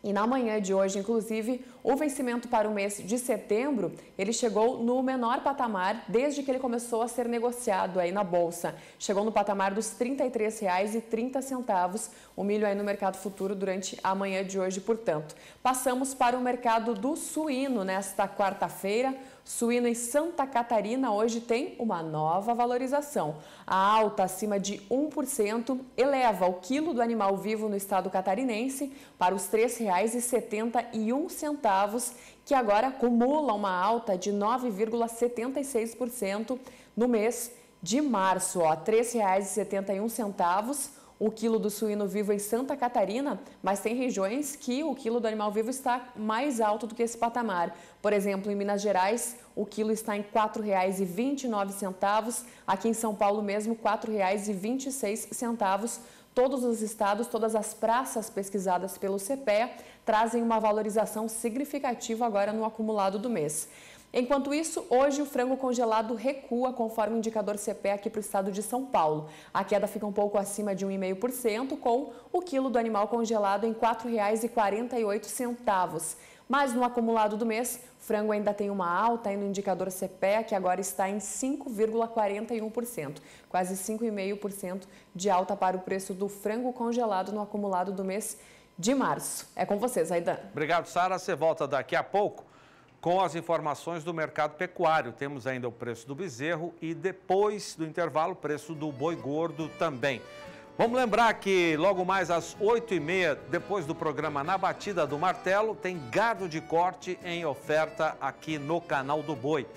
E na manhã de hoje, inclusive, o vencimento para o mês de setembro, ele chegou no menor patamar desde que ele começou a ser negociado aí na Bolsa. Chegou no patamar dos R$ 33,30, o milho aí no mercado futuro durante a manhã de hoje, portanto. Passamos para o mercado do suíno nesta quarta-feira. Suíno em Santa Catarina hoje tem uma nova valorização. A alta acima de 1% eleva o quilo do animal vivo no estado catarinense para os R$ 3,71, que agora acumula uma alta de 9,76% no mês de março. R$ 3,71 o quilo do suíno vivo em Santa Catarina, mas tem regiões que o quilo do animal vivo está mais alto do que esse patamar. Por exemplo, em Minas Gerais, o quilo está em R$ 4,29, aqui em São Paulo mesmo, R$ 4,26. Todos os estados, todas as praças pesquisadas pelo CPEA trazem uma valorização significativa agora no acumulado do mês. Enquanto isso, hoje o frango congelado recua conforme o indicador CPEA aqui para o estado de São Paulo. A queda fica um pouco acima de 1,5%, com o quilo do animal congelado em R$ 4,48. Mas no acumulado do mês, o frango ainda tem uma alta aí no indicador CPEA, que agora está em 5,41%. Quase 5,5% de alta para o preço do frango congelado no acumulado do mês de março. É com você, Zaidan. Obrigado, Sara. Você volta daqui a pouco com as informações do mercado pecuário. Temos ainda o preço do bezerro e depois do intervalo o preço do boi gordo também. Vamos lembrar que logo mais às 8h30, depois do programa Na Batida do Martelo, tem gado de corte em oferta aqui no canal do Boi.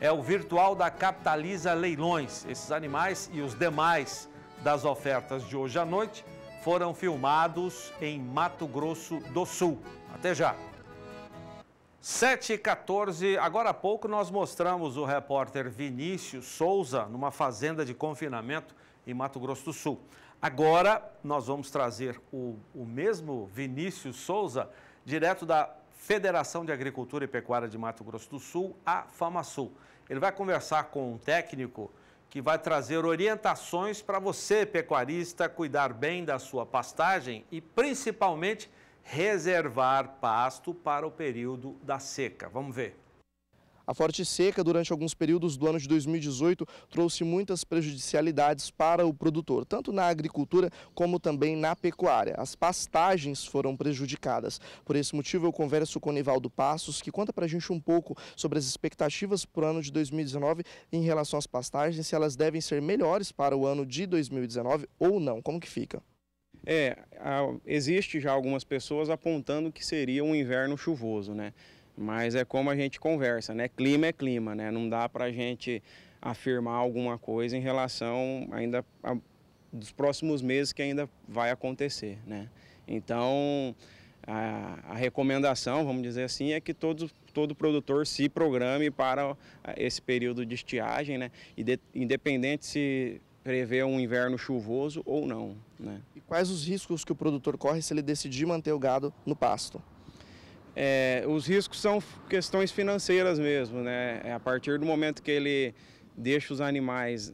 É o virtual da Capitaliza Leilões. Esses animais e os demais das ofertas de hoje à noite foram filmados em Mato Grosso do Sul. Até já! 7h14, agora há pouco nós mostramos o repórter Vinícius Souza numa fazenda de confinamento em Mato Grosso do Sul. Agora nós vamos trazer o mesmo Vinícius Souza direto da Federação de Agricultura e Pecuária de Mato Grosso do Sul, a FamaSul. Ele vai conversar com um técnico que vai trazer orientações para você, pecuarista, cuidar bem da sua pastagem e principalmente reservar pasto para o período da seca. Vamos ver. A forte seca durante alguns períodos do ano de 2018 trouxe muitas prejudicialidades para o produtor, tanto na agricultura como também na pecuária. As pastagens foram prejudicadas. Por esse motivo eu converso com o Nivaldo Passos, que conta para a gente um pouco sobre as expectativas para o ano de 2019 em relação às pastagens, se elas devem ser melhores para o ano de 2019 ou não. Como que fica? Existe já algumas pessoas apontando que seria um inverno chuvoso, né? Mas é como a gente conversa, né? Clima é clima, né? Não dá para a gente afirmar alguma coisa em relação ainda dos próximos meses que ainda vai acontecer, né? Então, a recomendação, vamos dizer assim, é que todo produtor se programe para esse período de estiagem, né? Independente se prevê um inverno chuvoso ou não, né? E quais os riscos que o produtor corre se ele decidir manter o gado no pasto? Os riscos são questões financeiras mesmo, né? A partir do momento que ele deixa os animais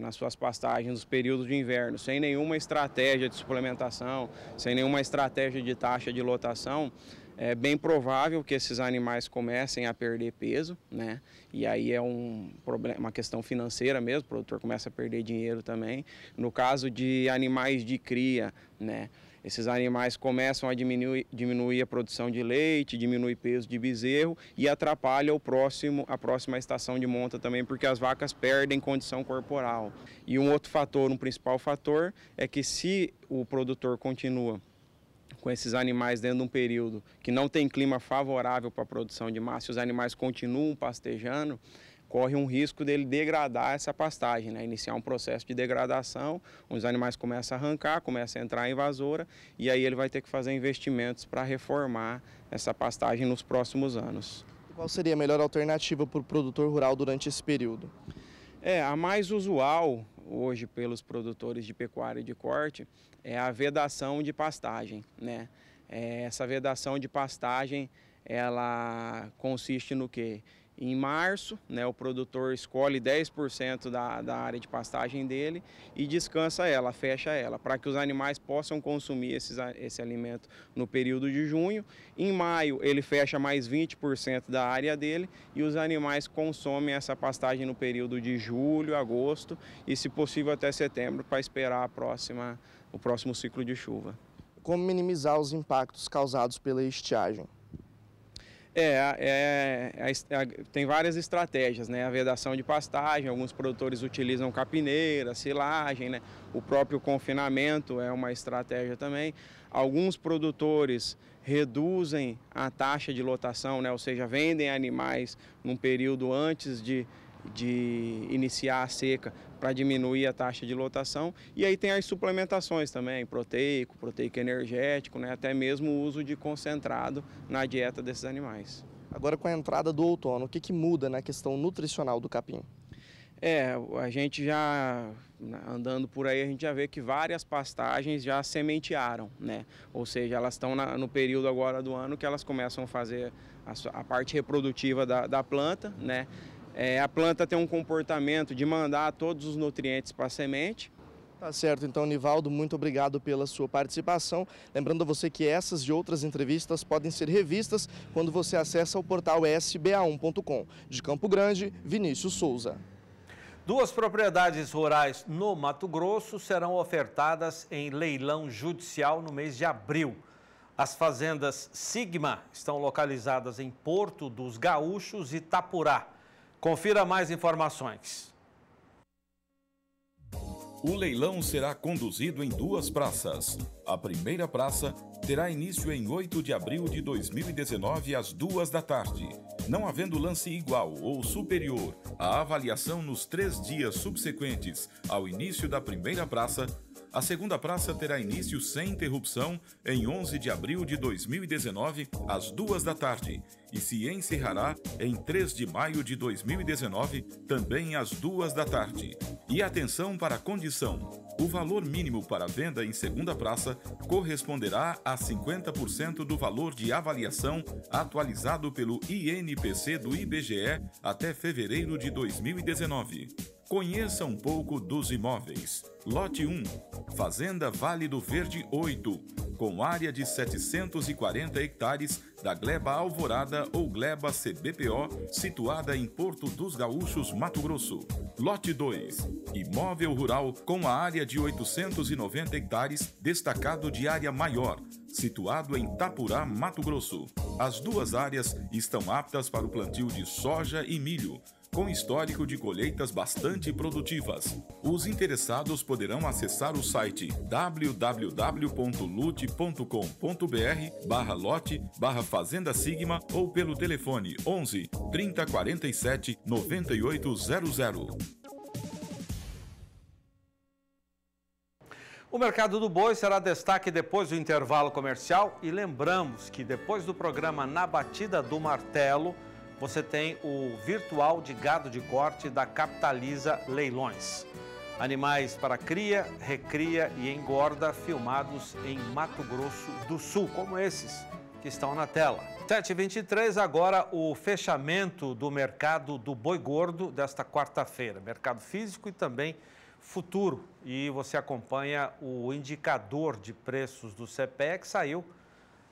nas suas pastagens nos períodos de inverno, sem nenhuma estratégia de suplementação, sem nenhuma estratégia de taxa de lotação, é bem provável que esses animais comecem a perder peso, né? E aí é uma questão financeira mesmo, o produtor começa a perder dinheiro também. No caso de animais de cria, né? Esses animais começam a diminuir a produção de leite, diminui o peso de bezerro e atrapalha a próxima estação de monta também, porque as vacas perdem condição corporal. E um outro fator, um principal fator, é que se o produtor continua com esses animais dentro de um período que não tem clima favorável para a produção de massa, e os animais continuam pastejando, corre um risco dele degradar essa pastagem, né? Iniciar um processo de degradação, onde os animais começam a arrancar, começam a entrar em invasora, e aí ele vai ter que fazer investimentos para reformar essa pastagem nos próximos anos. Qual seria a melhor alternativa para o produtor rural durante esse período? A mais usual hoje pelos produtores de pecuária de corte é a vedação de pastagem, né? Essa vedação de pastagem, ela consiste no quê? Em março, né, o produtor escolhe 10% da área de pastagem dele e descansa ela, fecha ela, para que os animais possam consumir esse alimento no período de junho. Em maio, ele fecha mais 20% da área dele e os animais consomem essa pastagem no período de julho, agosto e, se possível, até setembro, para esperar o próximo ciclo de chuva. Como minimizar os impactos causados pela estiagem? Tem várias estratégias, né? A vedação de pastagem, alguns produtores utilizam capineira, silagem, né? O próprio confinamento é uma estratégia também. Alguns produtores reduzem a taxa de lotação, né? Ou seja, vendem animais num período antes de iniciar a seca para diminuir a taxa de lotação. E aí tem as suplementações também, proteico energético, né? Até mesmo o uso de concentrado na dieta desses animais. Agora, com a entrada do outono, o que muda na questão nutricional do capim? A gente já, andando por aí, a gente já vê que várias pastagens já sementearam, né? Ou seja, elas estão no período agora do ano que elas começam a fazer a parte reprodutiva da planta, né? A planta tem um comportamento de mandar todos os nutrientes para a semente. Tá certo, então, Nivaldo, muito obrigado pela sua participação. Lembrando a você que essas e outras entrevistas podem ser revistas quando você acessa o portal sba1.com. De Campo Grande, Vinícius Souza. 2 propriedades rurais no Mato Grosso serão ofertadas em leilão judicial no mês de abril. As fazendas Sigma estão localizadas em Porto dos Gaúchos e Itapurá. Confira mais informações. O leilão será conduzido em 2 praças. A primeira praça terá início em 8 de abril de 2019, às 2 da tarde. Não havendo lance igual ou superior à avaliação nos 3 dias subsequentes ao início da primeira praça, a segunda praça terá início sem interrupção em 11 de abril de 2019, às 2 da tarde, e se encerrará em 3 de maio de 2019, também às 2 da tarde. E atenção para a condição: o valor mínimo para venda em segunda praça corresponderá a 50% do valor de avaliação atualizado pelo INPC do IBGE até fevereiro de 2019. Conheça um pouco dos imóveis. Lote 1, Fazenda Vale do Verde 8, com área de 740 hectares da gleba Alvorada ou gleba CBPO, situada em Porto dos Gaúchos, Mato Grosso. Lote 2, imóvel rural com a área de 890 hectares, destacado de área maior, situado em Itapurá, Mato Grosso. As 2 áreas estão aptas para o plantio de soja e milho, com histórico de colheitas bastante produtivas. Os interessados poderão acessar o site www.lute.com.br/lote/Fazenda Sigma ou pelo telefone 11 3047 9800. O mercado do boi será destaque depois do intervalo comercial e lembramos que depois do programa Na Batida do Martelo, você tem o virtual de gado de corte da Capitaliza Leilões. Animais para cria, recria e engorda filmados em Mato Grosso do Sul, como esses que estão na tela. 7h23, agora o fechamento do mercado do boi gordo desta quarta-feira. Mercado físico e também futuro. E você acompanha o indicador de preços do CPE que saiu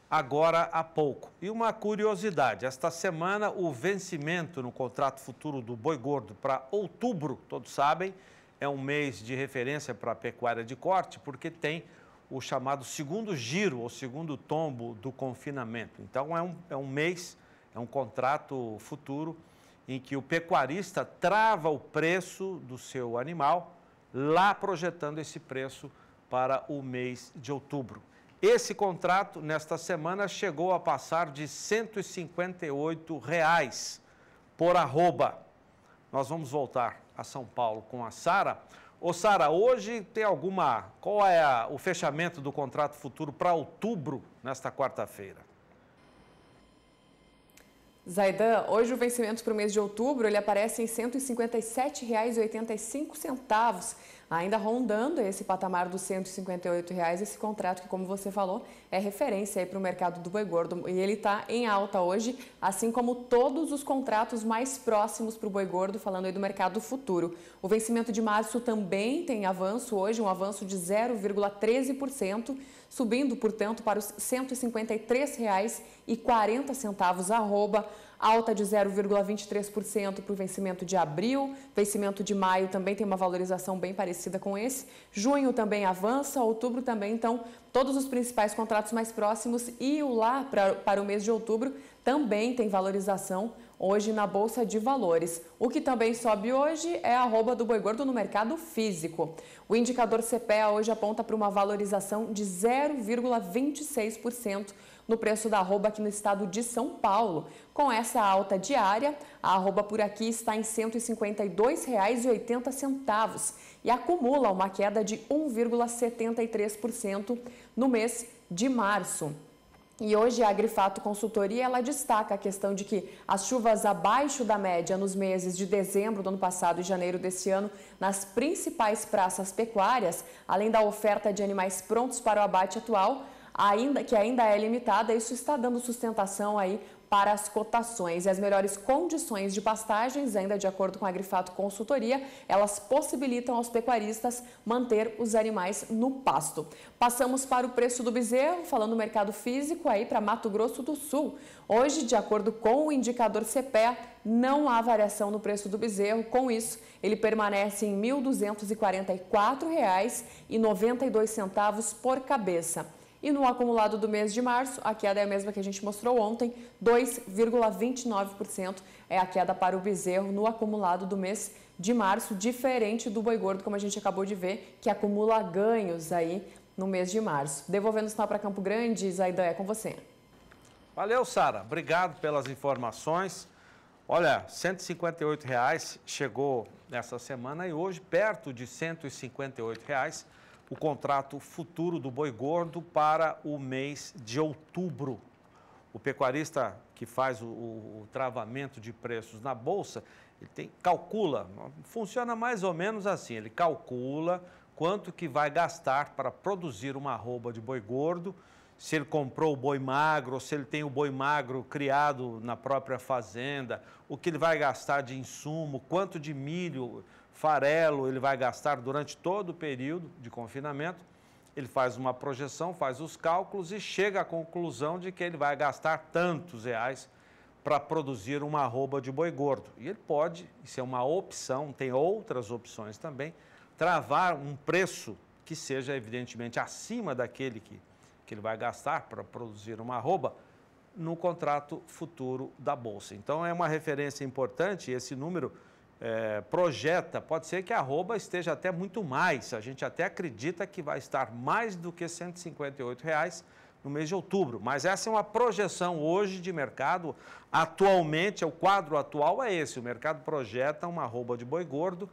agora há pouco. E uma curiosidade, esta semana o vencimento no contrato futuro do boi gordo para outubro, todos sabem, é um mês de referência para a pecuária de corte, porque tem o chamado segundo giro, ou segundo tombo do confinamento. Então é um mês, é um contrato futuro em que o pecuarista trava o preço do seu animal, lá projetando esse preço para o mês de outubro. Esse contrato, nesta semana, chegou a passar de R$ 158 por arroba. Nós vamos voltar a São Paulo com a Sara. Ô Sara, hoje tem qual é o fechamento do contrato futuro para outubro, nesta quarta-feira? Zaidan, hoje o vencimento para o mês de outubro ele aparece em R$ 157,85, ainda rondando esse patamar dos R$ 158, esse contrato que, como você falou, é referência para o mercado do boi gordo. E ele está em alta hoje, assim como todos os contratos mais próximos para o boi gordo, falando aí do mercado futuro. O vencimento de março também tem avanço hoje, um avanço de 0,13%, subindo, portanto, para os R$ 153,40 arroba, alta de 0,23% para o vencimento de abril, vencimento de maio também tem uma valorização bem parecida com esse, junho também avança, outubro também, então todos os principais contratos mais próximos e o lá para o mês de outubro também tem valorização hoje na Bolsa de Valores. O que também sobe hoje é a arroba do boi gordo no mercado físico. O indicador CPEA hoje aponta para uma valorização de 0,26% no preço da arroba aqui no estado de São Paulo. Com essa alta diária, a arroba por aqui está em R$ 152,80 e acumula uma queda de 1,73% no mês de março. E hoje a Agrifato Consultoria ela destaca a questão de que as chuvas abaixo da média nos meses de dezembro do ano passado e janeiro desse ano nas principais praças pecuárias, além da oferta de animais prontos para o abate atual, que ainda é limitada, isso está dando sustentação aí para as cotações. E as melhores condições de pastagens, ainda de acordo com a Agrifato Consultoria, elas possibilitam aos pecuaristas manter os animais no pasto. Passamos para o preço do bezerro, falando do mercado físico, aí para Mato Grosso do Sul. Hoje, de acordo com o indicador CPEA, não há variação no preço do bezerro. Com isso, ele permanece em R$ 1.244,92 por cabeça. E no acumulado do mês de março, a queda é a mesma que a gente mostrou ontem, 2,29% é a queda para o bezerro no acumulado do mês de março, diferente do boi gordo, como a gente acabou de ver, que acumula ganhos aí no mês de março. Devolvendo o sinal para Campo Grande, Zaidan, é com você. Valeu, Sara. Obrigado pelas informações. Olha, R$ 158 chegou nessa semana e hoje perto de R$ 158 o contrato futuro do boi gordo para o mês de outubro. O pecuarista que faz o travamento de preços na bolsa, ele calcula, funciona mais ou menos assim, ele calcula quanto que vai gastar para produzir uma arroba de boi gordo, se ele comprou o boi magro, ou se ele tem o boi magro criado na própria fazenda, o que ele vai gastar de insumo, quanto de milho, farelo ele vai gastar durante todo o período de confinamento. Ele faz uma projeção, faz os cálculos e chega à conclusão de que ele vai gastar tantos reais para produzir uma arroba de boi gordo. E ele pode, isso é uma opção, tem outras opções também, travar um preço que seja evidentemente acima daquele que ele vai gastar para produzir uma arroba no contrato futuro da Bolsa. Então é uma referência importante, esse número projeta, pode ser que a arroba esteja até muito mais, a gente até acredita que vai estar mais do que R$ 158 no mês de outubro, mas essa é uma projeção hoje de mercado, atualmente, o quadro atual é esse, o mercado projeta uma arroba de boi gordo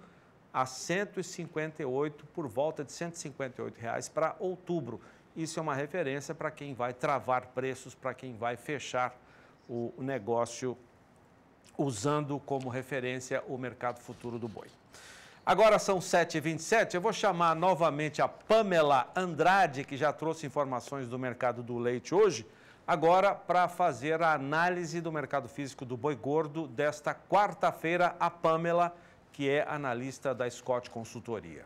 a 158, por volta de R$ 158 para outubro. Isso é uma referência para quem vai travar preços, para quem vai fechar o negócio usando como referência o mercado futuro do boi. Agora são 7h27, eu vou chamar novamente a Pamela Andrade, que já trouxe informações do mercado do leite hoje. Agora, para fazer a análise do mercado físico do boi gordo desta quarta-feira, a Pamela, que é analista da Scott Consultoria.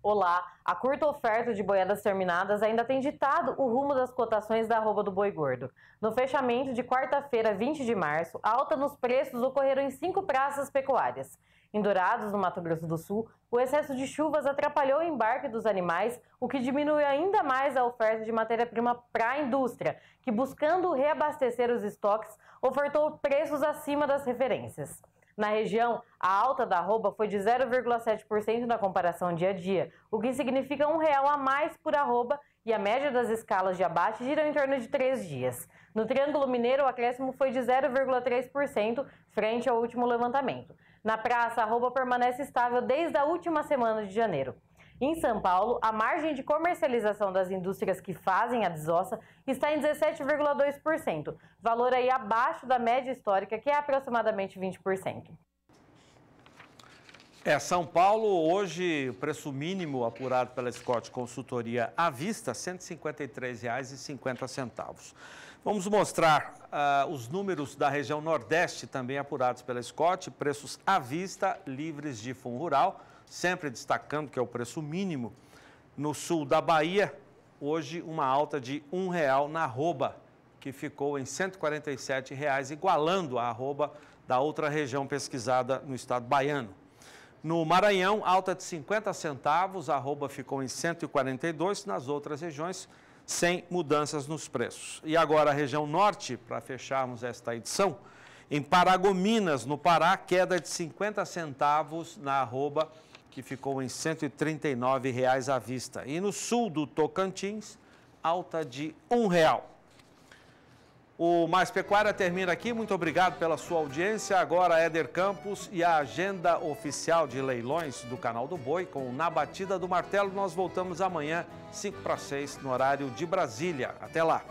Olá, a curta oferta de boiadas terminadas ainda tem ditado o rumo das cotações da arroba do boi gordo. No fechamento de quarta-feira, 20 de março, a alta nos preços ocorreram em 5 praças pecuárias. Em Dourados, no Mato Grosso do Sul, o excesso de chuvas atrapalhou o embarque dos animais, o que diminuiu ainda mais a oferta de matéria-prima para a indústria, que, buscando reabastecer os estoques, ofertou preços acima das referências. Na região, a alta da arroba foi de 0,7% na comparação dia a dia, o que significa R$1 a mais por arroba, e a média das escalas de abate gira em torno de 3 dias. No Triângulo Mineiro, o acréscimo foi de 0,3% frente ao último levantamento. Na praça, a arroba permanece estável desde a última semana de janeiro. Em São Paulo, a margem de comercialização das indústrias que fazem a desossa está em 17,2%, valor aí abaixo da média histórica, que é aproximadamente 20%. São Paulo, hoje, o preço mínimo apurado pela Scott Consultoria à vista, R$ 153,50. Vamos mostrar os números da região Nordeste, também apurados pela Scott, preços à vista, livres de fundo rural, sempre destacando que é o preço mínimo. No sul da Bahia, hoje uma alta de R$1 na arroba, que ficou em R$ 147,00, igualando a arroba da outra região pesquisada no estado baiano. No Maranhão, alta de 50 centavos, a arroba ficou em R$ 142,00, nas outras regiões, sem mudanças nos preços. E agora a região norte, para fecharmos esta edição, em Paragominas, no Pará, queda de 50 centavos na arroba, que ficou em R$ 139,00 à vista. E no sul do Tocantins, alta de R$1. O Mais Pecuária termina aqui. Muito obrigado pela sua audiência. Agora, Éder Campos e a agenda oficial de leilões do Canal do Boi, com Na Batida do Martelo. Nós voltamos amanhã, 5 para 6, no horário de Brasília. Até lá.